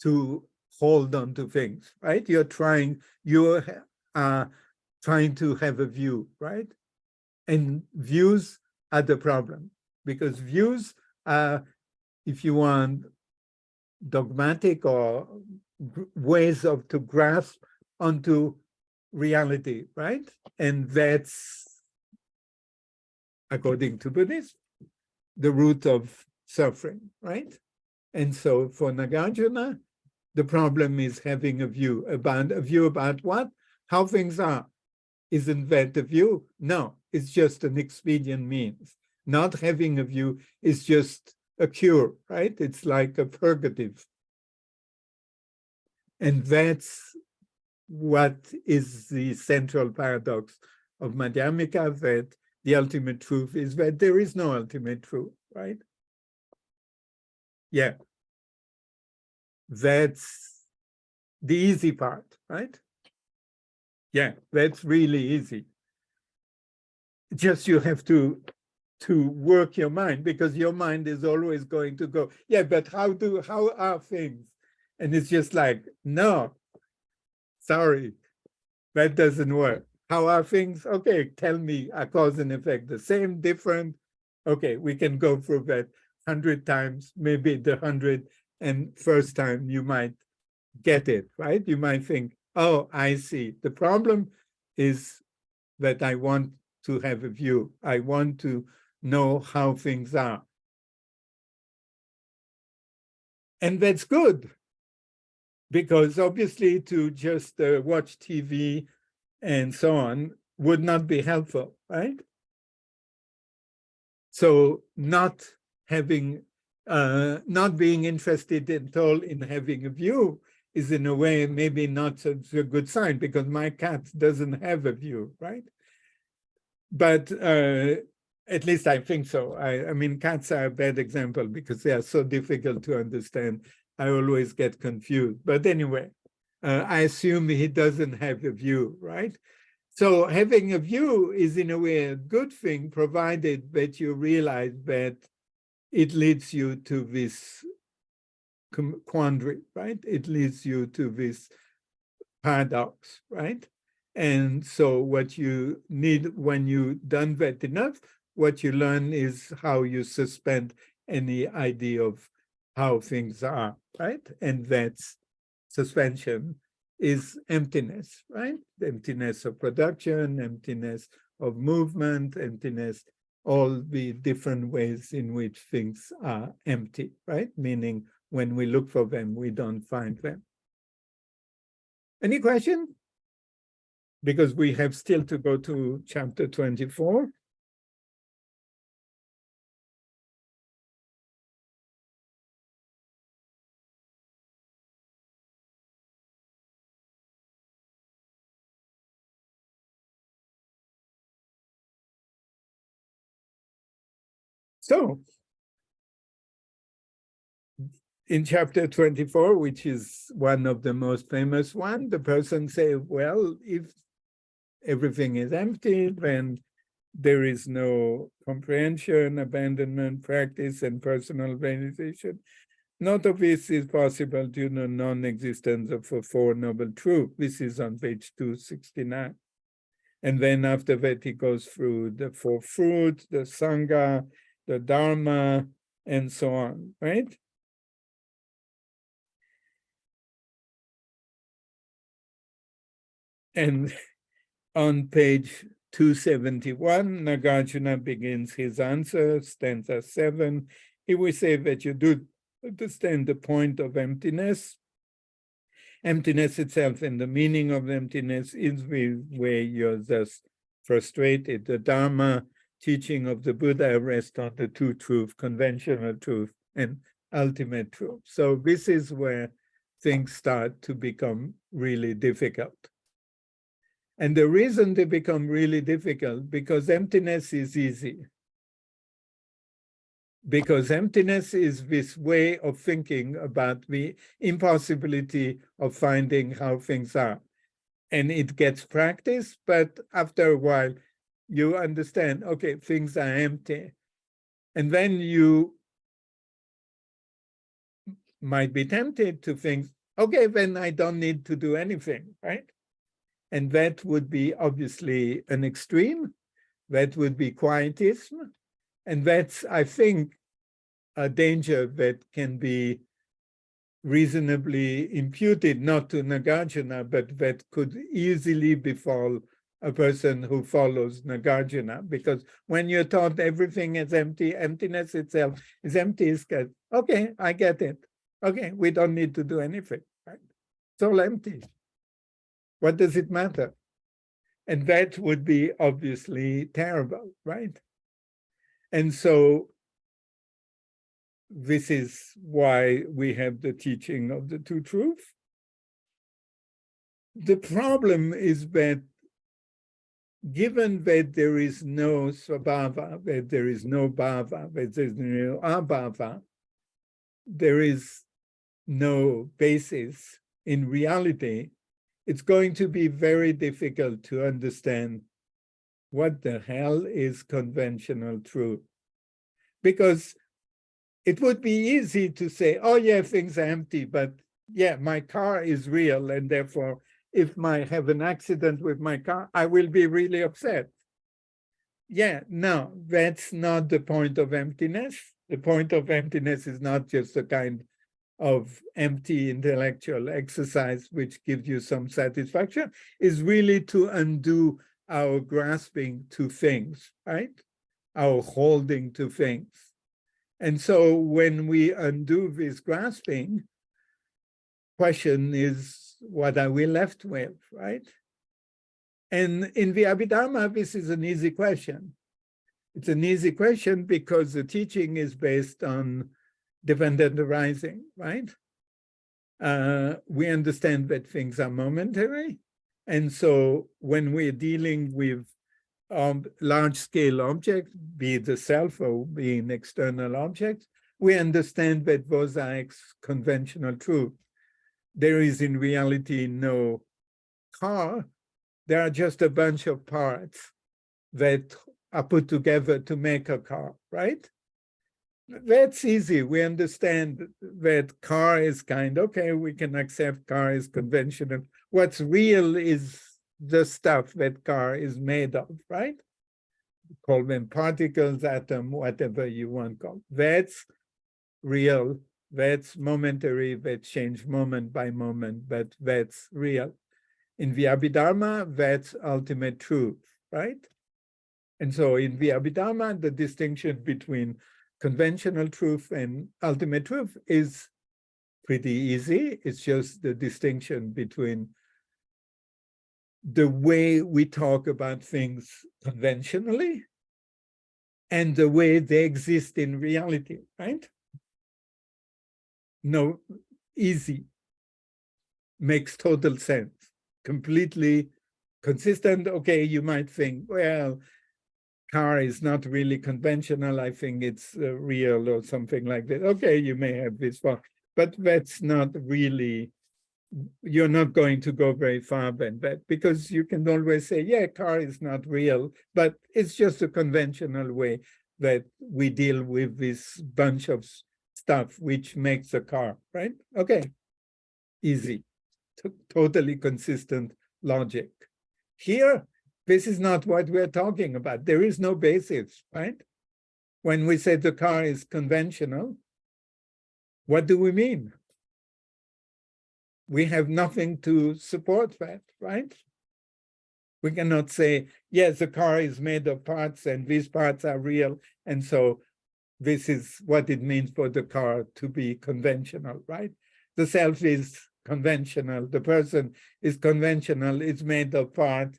to hold on to things, right? You are trying to have a view, right? And views are the problem, because views are, if you want, dogmatic or ways to grasp onto reality, right? And that's, according to Buddhism, the root of suffering, right? And so for Nagarjuna, the problem is having a view about what? How things are. Isn't that the view? No, it's just an expedient means. Not having a view is just a cure, right? It's like a purgative. And that's what is the central paradox of Madhyamaka, that the ultimate truth is that there is no ultimate truth, right? Yeah. That's the easy part, right? Yeah, that's really easy. Just you have to work your mind, because your mind is always going to go, yeah, but how are things? And it's just like, no, sorry, that doesn't work. How are things? Okay, tell me, are cause and effect the same, different? Okay, we can go through that 100 times, maybe the 101st time you might get it, right? You might think, oh, I see. The problem is that I want to have a view. I want to know how things are. And that's good, because obviously to just watch TV and so on would not be helpful, right? So not being interested at all in having a view is in a way maybe not such a good sign, because my cat doesn't have a view, right? But at least I think so. I mean, cats are a bad example because they are so difficult to understand. I always get confused. But anyway, I assume he doesn't have a view, right? So having a view is in a way a good thing, provided that you realize that it leads you to this quandary, right? It leads you to this paradox, right? And so what you need, when you've done that enough, what you learn is how you suspend any idea of how things are, right? And that's suspension is emptiness, right? Emptiness of production, emptiness of movement, emptiness, all the different ways in which things are empty, right? Meaning when we look for them, we don't find them. Any question? Because we have still to go to chapter 24. So, in chapter 24, which is one of the most famous one, the person say, well, if everything is empty, then there is no comprehension, abandonment, practice, and personal realization. None of this is possible due to non-existence of the Four Noble Truths. This is on page 269. And then after that, he goes through the Four Fruits, the Sangha, the Dharma, and so on, right? And on page 271, Nagarjuna begins his answer, stanza 7. He will say that you do understand the point of emptiness. Emptiness itself and the meaning of emptiness is where you're thus frustrated. The Dharma teaching of the Buddha rests on the two truths, conventional truth and ultimate truth. So this is where things start to become really difficult. And the reason they become really difficult, because emptiness is easy. Because emptiness is this way of thinking about the impossibility of finding how things are. And it gets practice, but after a while, you understand, okay, things are empty. And then you might be tempted to think, okay, then I don't need to do anything, right? And that would be obviously an extreme. That would be quietism. And that's, I think, a danger that can be reasonably imputed, not to Nagarjuna, but that could easily befall a person who follows Nagarjuna. Because when you're taught everything is empty, emptiness itself is empty, it's good. Okay, I get it. Okay, we don't need to do anything, right? It's all empty. What does it matter? And that would be obviously terrible, right? And so this is why we have the teaching of the two truths. The problem is that given that there is no svabhava, that there is no bhava, that there is no abhava, there is no basis in reality, it's going to be very difficult to understand what the hell is conventional truth. Because it would be easy to say, oh yeah, things are empty, but yeah, my car is real, and therefore, if I have an accident with my car, I will be really upset. Yeah, no, that's not the point of emptiness. The point of emptiness is not just a kind of empty intellectual exercise which gives you some satisfaction, is really to undo our grasping to things, right? Our holding to things. And so when we undo this grasping, question is, what are we left with, right? And in the Abhidharma, this is an easy question. It's an easy question because the teaching is based on dependent arising, right? We understand that things are momentary. And so when we're dealing with large-scale objects, be it the self or be an external object, we understand that those are conventional truth. There is in reality no car. There are just a bunch of parts that are put together to make a car, right? That's easy. We understand that car is okay, we can accept car is conventional. What's real is the stuff that car is made of, right? Call them particles, atom, whatever you want to call. That's real. That's momentary. That change moment by moment, but that's real. In the Abhidharma, that's ultimate truth, right? And so in the Abhidharma, the distinction between conventional truth and ultimate truth is pretty easy. It's just the distinction between the way we talk about things conventionally and the way they exist in reality, right? No, easy. Makes total sense. Completely consistent. Okay, you might think, well, car is not really conventional. I think it's real or something like that. Okay, you may have this one, but that's not really you're not going to go very far then, but because you can always say, yeah, car is not real, but it's just a conventional way that we deal with this bunch of stuff which makes a car, right? Okay, easy, totally consistent logic. Here, this is not what we're talking about. There is no basis, right? When we say the car is conventional, what do we mean? We have nothing to support that, right? We cannot say, yes, the car is made of parts and these parts are real, and so this is what it means for the car to be conventional, right? The self is conventional, the person is conventional, it's made of parts,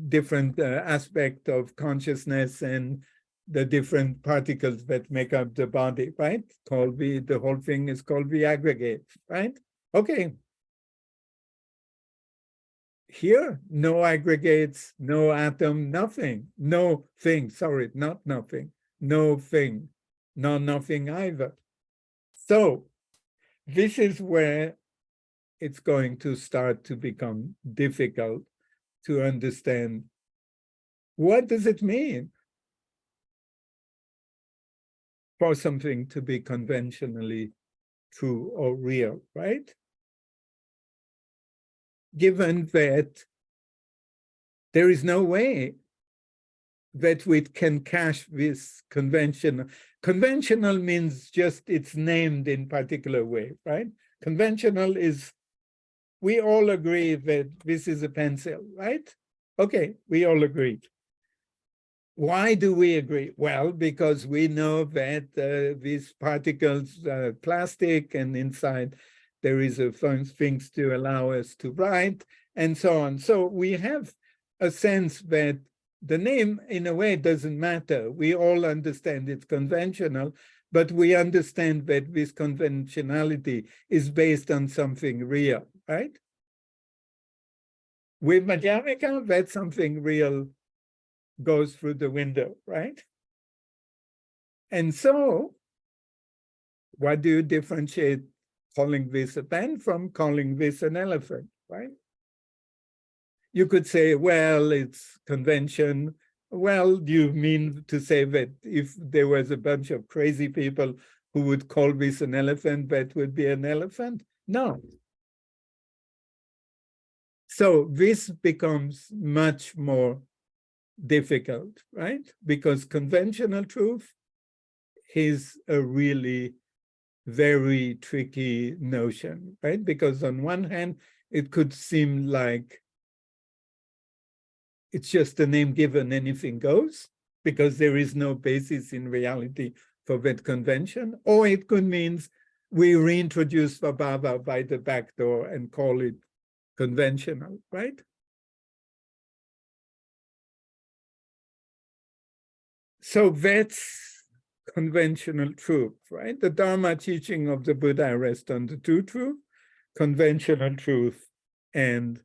different aspect of consciousness and the different particles that make up the body, right? The whole thing is called the aggregate, right? Okay. Here, no aggregates, no atom, nothing, no thing, sorry, not nothing, no thing, no nothing either. So this is where it's going to start to become difficult to understand. What does it mean for something to be conventionally true or real, right? Given that there is no way that we can cache this conventional. Conventional means just it's named in particular way, right? Conventional is, we all agree that this is a pencil, right? Okay, we all agree. Why do we agree? Well, because we know that these particles are plastic and inside there is a things to allow us to write and so on. So we have a sense that the name in a way doesn't matter. We all understand it's conventional, but we understand that this conventionality is based on something real, right? With Madhyamaka, that something real goes through the window, right? And so, why do you differentiate calling this a pen from calling this an elephant, right? You could say, well, it's convention. Well, do you mean to say that if there was a bunch of crazy people who would call this an elephant, that would be an elephant? No. So this becomes much more difficult, right? Because conventional truth is a really very tricky notion, right? Because on one hand, it could seem like it's just a name given, anything goes, because there is no basis in reality for that convention. Or it could mean we reintroduce Vabhava by the back door and call it conventional, right? So that's conventional truth, right? The Dharma teaching of the Buddha rests on the two truths, conventional truth and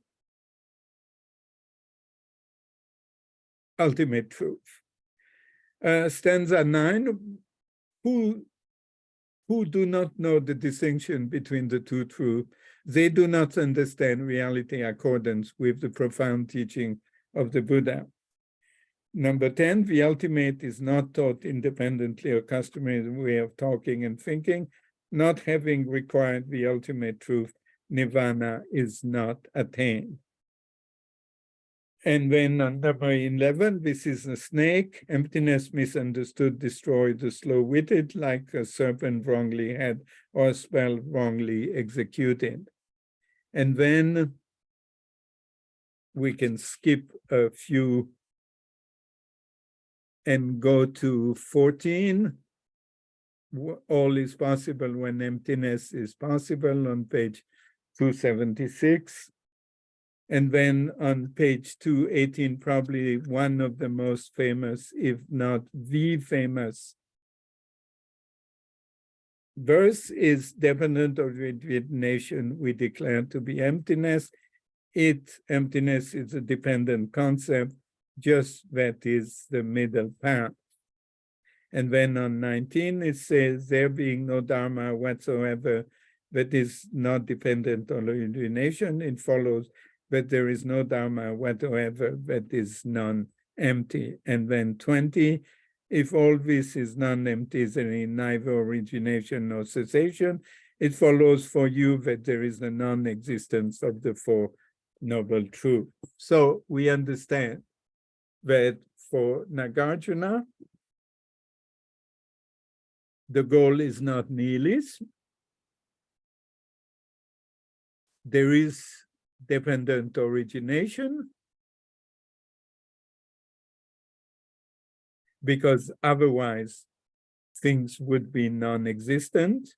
ultimate truth. Stanza 9, who do not know the distinction between the two truths, they do not understand reality accordance with the profound teaching of the Buddha. Number 10, the ultimate is not taught independently or customary way of talking and thinking. Not having required the ultimate truth, nirvana is not attained. And then on number 11, this is a snake. Emptiness misunderstood, destroyed the slow-witted, like a serpent wrongly had or a spell wrongly executed. And then we can skip a few and go to 14. All is possible when emptiness is possible on page 276. And then on page 218, probably one of the most famous, if not the famous verse is dependent of origination we declare to be emptiness. Emptiness is a dependent concept, just that is the middle path. And then on 19, it says, there being no Dharma whatsoever, that is not dependent on origination, it follows that there is no Dharma whatsoever that is non-empty. And then 20, if all this is non-empty, there is neither origination nor cessation, it follows for you that there is the non-existence of the Four Noble Truths. So we understand that for Nagarjuna, the goal is not nihilism. There is dependent origination, because otherwise things would be non-existent.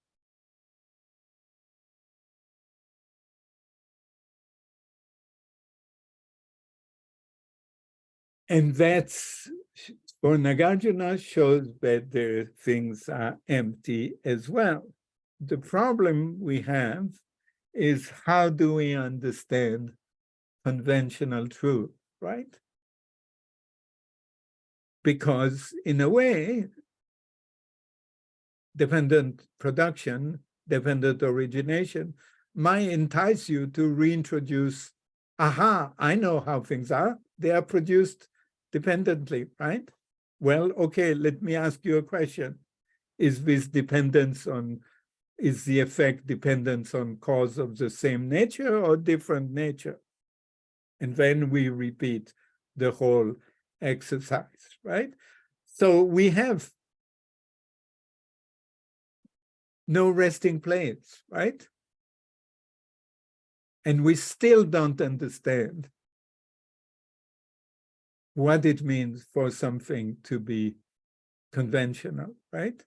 And that's, for Nagarjuna, shows that the things are empty as well. The problem we have is, how do we understand conventional truth, right? Because in a way, dependent production, dependent origination might entice you to reintroduce, aha, I know how things are. They are produced dependently, right? Well, okay, let me ask you a question. Is this dependence on, is the effect dependence on cause of the same nature or different nature? And then we repeat the whole exercise, right? So we have no resting place, right? And we still don't understand what it means for something to be conventional, right?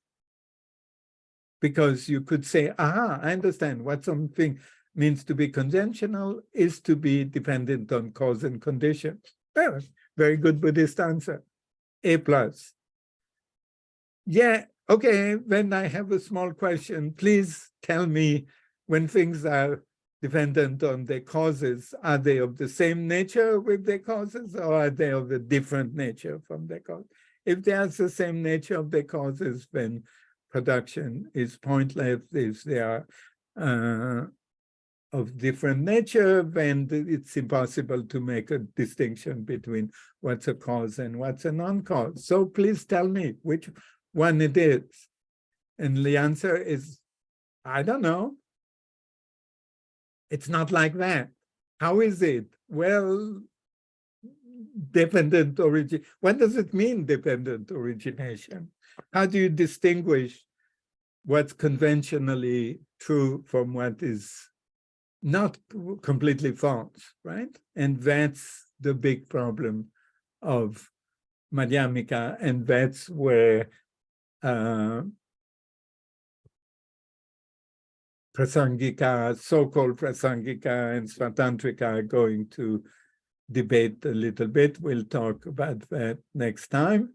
Because you could say, aha, I understand what something means to be conventional is to be dependent on cause and conditions. Well, very good Buddhist answer, A+. Yeah, okay, then I have a small question. Please tell me, when things are dependent on their causes, are they of the same nature with their causes, or are they of a different nature from their causes? If they are the same nature of their causes, then production is pointless. If they are of different nature, then it's impossible to make a distinction between what's a cause and what's a non-cause. So please tell me which one it is. And the answer is, I don't know. It's not like that. How is it? Well, dependent origin. What does it mean, dependent origination? How do you distinguish what's conventionally true from what is not completely false, right? And that's the big problem of Madhyamaka, and that's where Prasangika, so-called Prasangika and Svatantrika are going to debate a little bit. We'll talk about that next time,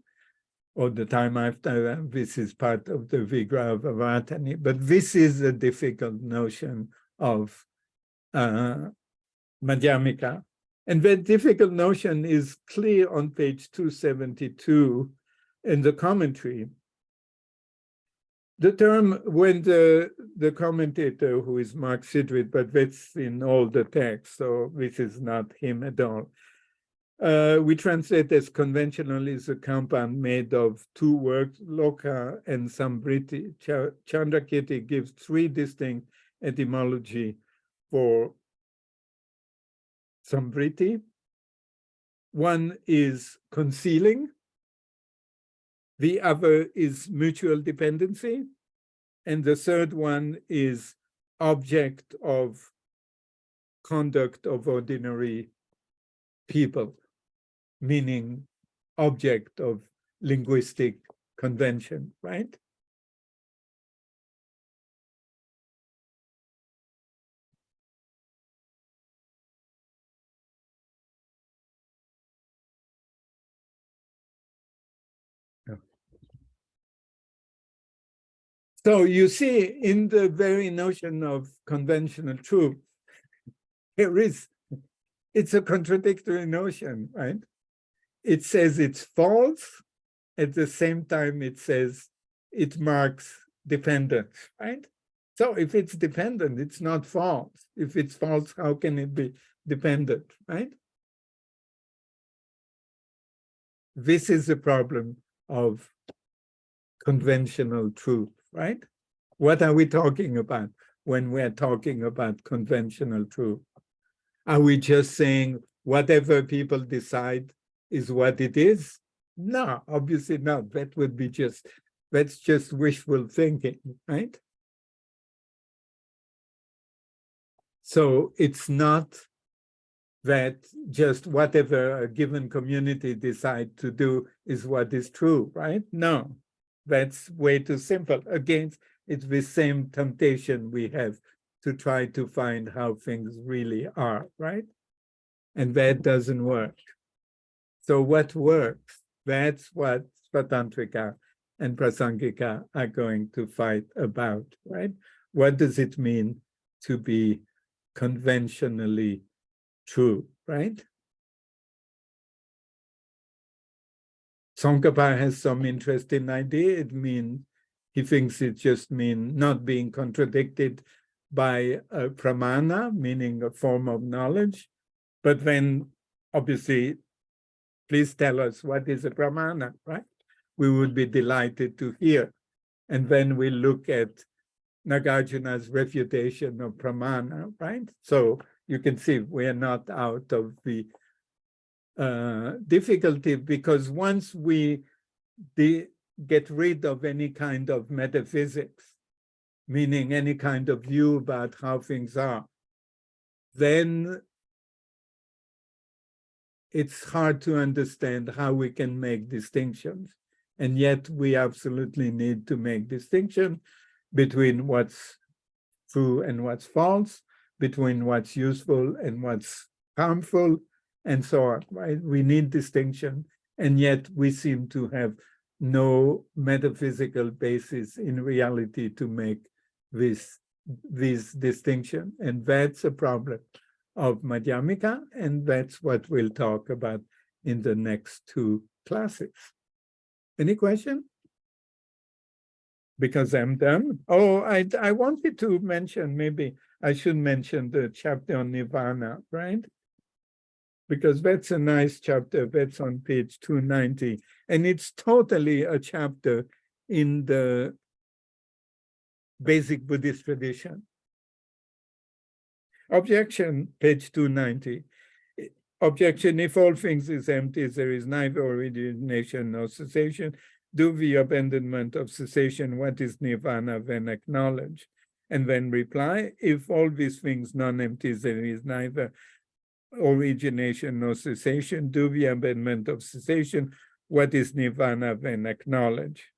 or the time after. This is part of the Vigrahavyāvartanī. But this is a difficult notion of Madhyamaka. And that difficult notion is clear on page 272 in the commentary. The term, when the commentator, who is Mark Sidgwick, but that's in all the text, so this is not him at all. We translate as conventional is a compound made of two words, loka and samvriti. Chandrakirti gives three distinct etymology for samvriti. One is concealing. The other is mutual dependency. And the third one is object of conduct of ordinary people, meaning object of linguistic convention, right? So you see, in the very notion of conventional truth, it's a contradictory notion, right? It says it's false. At the same time, it says it marks dependence, right? So if it's dependent, it's not false. If it's false, how can it be dependent, right? This is the problem of conventional truth, right? What are we talking about when we're talking about conventional truth? Are we just saying whatever people decide is what it is? No, obviously not. That would be that's just wishful thinking, right? So it's not that just whatever a given community decide to do is what is true, right? No, that's way too simple. Again, it's the same temptation we have to try to find how things really are, right? And that doesn't work. So what works? That's what Svatantrika and Prasangika are going to fight about, right? What does it mean to be conventionally true, right? Tsongkhapa has some interesting idea. It means, he thinks it just means not being contradicted by a pramana, meaning a form of knowledge. But then, obviously, please tell us what is a pramana, right? We would be delighted to hear. And then we look at Nagarjuna's refutation of pramana, right? So you can see we're not out of the difficulty, because once we get rid of any kind of metaphysics, meaning any kind of view about how things are, then it's hard to understand how we can make distinctions. And yet we absolutely need to make distinction between what's true and what's false, between what's useful and what's harmful, and so on, right? We need distinction, and yet we seem to have no metaphysical basis in reality to make this distinction. And that's a problem of Madhyamaka, and that's what we'll talk about in the next two classes. Any question? Because I'm done. Oh, I wanted to mention, maybe I should mention the chapter on Nirvana, right? Because that's a nice chapter. That's on page 290. And it's totally a chapter in the basic Buddhist tradition. Objection, page 290. Objection, if all things is empty, there is neither origination nor cessation. Do the abandonment of cessation, what is nirvana, then acknowledge. And then reply, if all these things non-empty, there is neither origination nor cessation. Do the abandonment of cessation, what is nirvana, then acknowledge.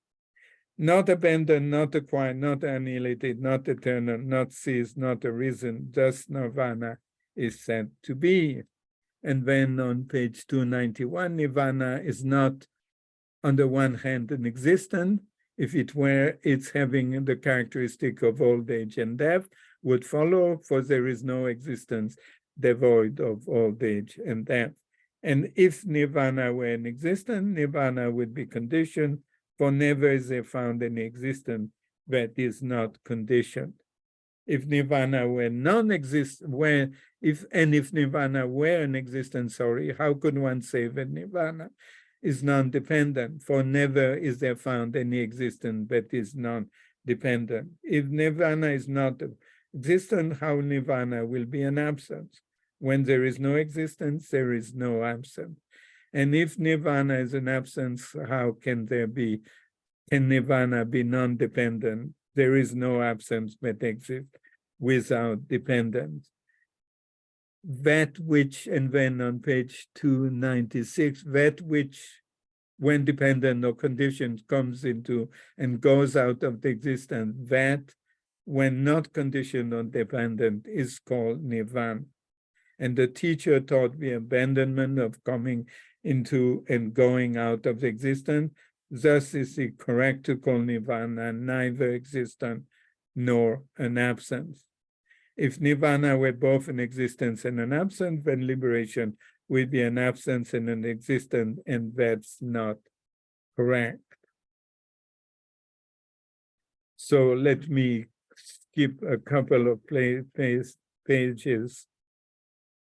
Not abandoned, not acquired, not annihilated, not eternal, not ceased, not arisen, thus nirvana is said to be. And then on page 291, nirvana is not, on the one hand, an existent. If it were, its having the characteristic of old age and death would follow, for there is no existence devoid of old age and death. And if nirvana were an existent, nirvana would be conditioned, for never is there found any existence that is not conditioned. If nirvana were non-existent, if nirvana were an existence, how could one say that nirvana is non-dependent? For never is there found any existence that is non-dependent. If nirvana is not existent, how nirvana will be an absence? When there is no existence, there is no absence. And if nirvana is an absence, how can nirvana be non-dependent? There is no absence that exists without dependence. That which, and then on page 296, that which, when dependent or conditioned, comes into and goes out of the existence, that, when not conditioned or dependent, is called nirvana. And the teacher taught the abandonment of coming into and going out of the existence. Thus is it correct to call nirvana neither existent nor an absence. If nirvana were both an existence and an absence, then liberation would be an absence and an existence, and that's not correct. So let me skip a couple of pages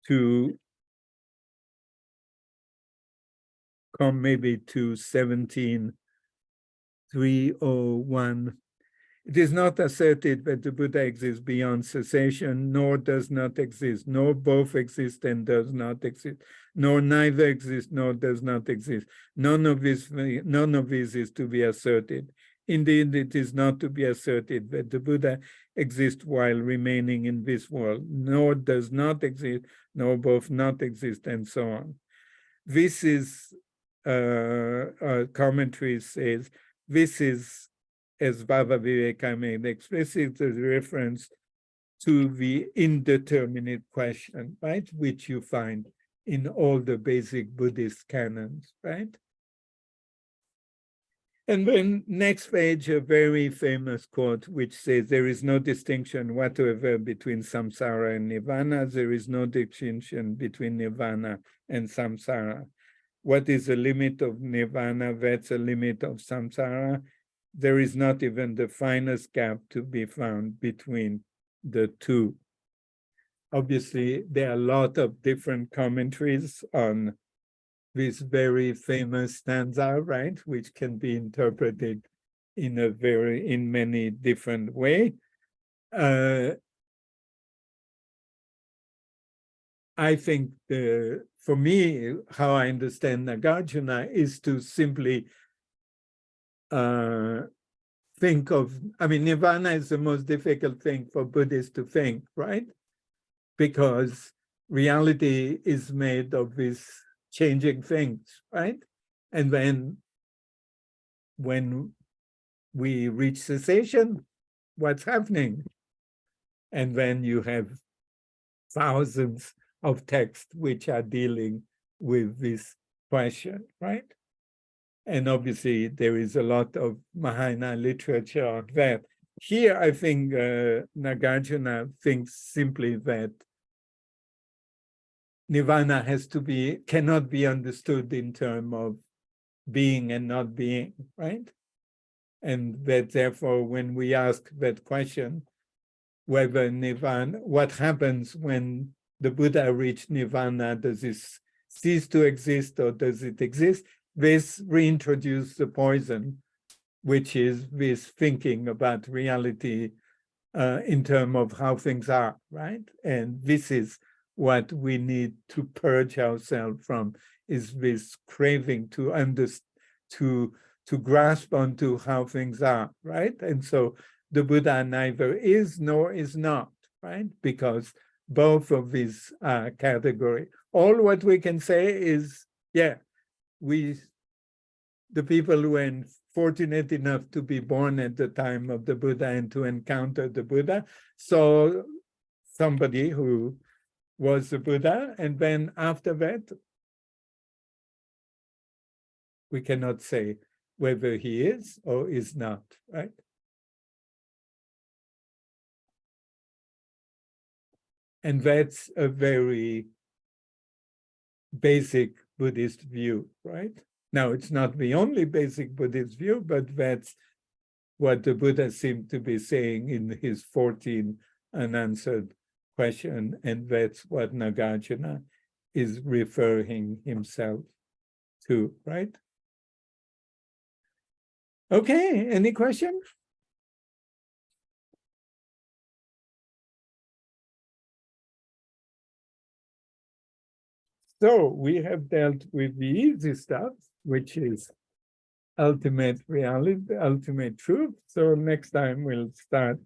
to come maybe to 17.301. It is not asserted that the Buddha exists beyond cessation, nor does not exist, nor both exist and does not exist, nor neither exists nor does not exist. None of this is to be asserted. Indeed, it is not to be asserted that the Buddha exists while remaining in this world, nor does not exist, nor both not exist, and so on. This is, commentary says, this is, as Baba Viveka made explicit, a reference to the indeterminate question, right, which you find in all the basic Buddhist canons, right? And then next page, a very famous quote, which says, there is no distinction whatsoever between samsara and nirvana. There is no distinction between nirvana and samsara. What is the limit of nirvana? That's a limit of samsara. There is not even the finest gap to be found between the two. Obviously, there are a lot of different commentaries on this very famous stanza, right, which can be interpreted in many different ways. I think for me, how I understand Nagarjuna is to simply think of, I mean, nirvana is the most difficult thing for Buddhists to think, right? Because reality is made of these changing things, right? And then when we reach cessation, what's happening? And then you have thousands of texts which are dealing with this question, right? And obviously, there is a lot of Mahayana literature on that. Here, I think Nagarjuna thinks simply that nirvana cannot be understood in terms of being and not being, right? And that therefore, when we ask that question, whether nirvana, what happens when the Buddha reached nirvana, does it cease to exist or does it exist? This reintroduces the poison, which is this thinking about reality in terms of how things are, right? And this is what we need to purge ourselves from, is this craving to grasp onto how things are, right? And so the Buddha neither is nor is not, right? Because both of these categories. All what we can say is, yeah, the people who were fortunate enough to be born at the time of the Buddha and to encounter the Buddha saw somebody who was the Buddha, and then after that, we cannot say whether he is or is not, right? And that's a very basic Buddhist view, right? Now, it's not the only basic Buddhist view, but that's what the Buddha seemed to be saying in his 14 unanswered question, and that's what Nagarjuna is referring himself to, right? Okay, any questions? So we have dealt with the easy stuff, which is ultimate reality, ultimate truth. So next time we'll start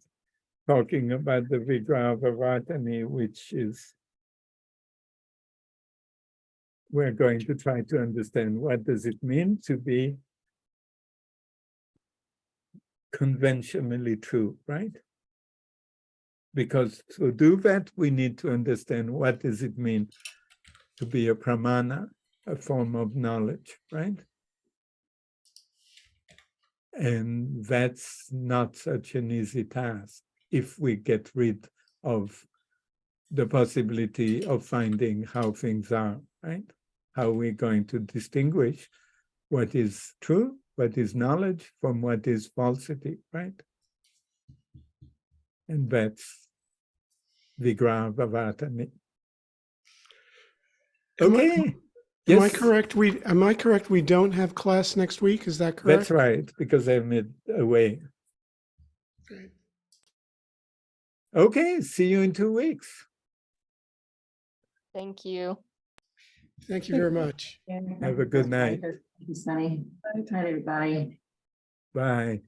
talking about the Vigrahavyāvartanī, which is, we're going to try to understand what does it mean to be conventionally true, right? Because to do that, we need to understand what does it mean to be a pramana, a form of knowledge, right? And that's not such an easy task if we get rid of the possibility of finding how things are, right? How we're going to distinguish what is true, what is knowledge, from what is falsity, right? And that's Vigrahavyāvartanī. Okay. Am I correct? We don't have class next week. Is that correct? That's right, because I'm away. Great. Okay, see you in 2 weeks. Thank you. Thank you very much. Have a good night. Thank you, Sunny. Good night, everybody. Bye.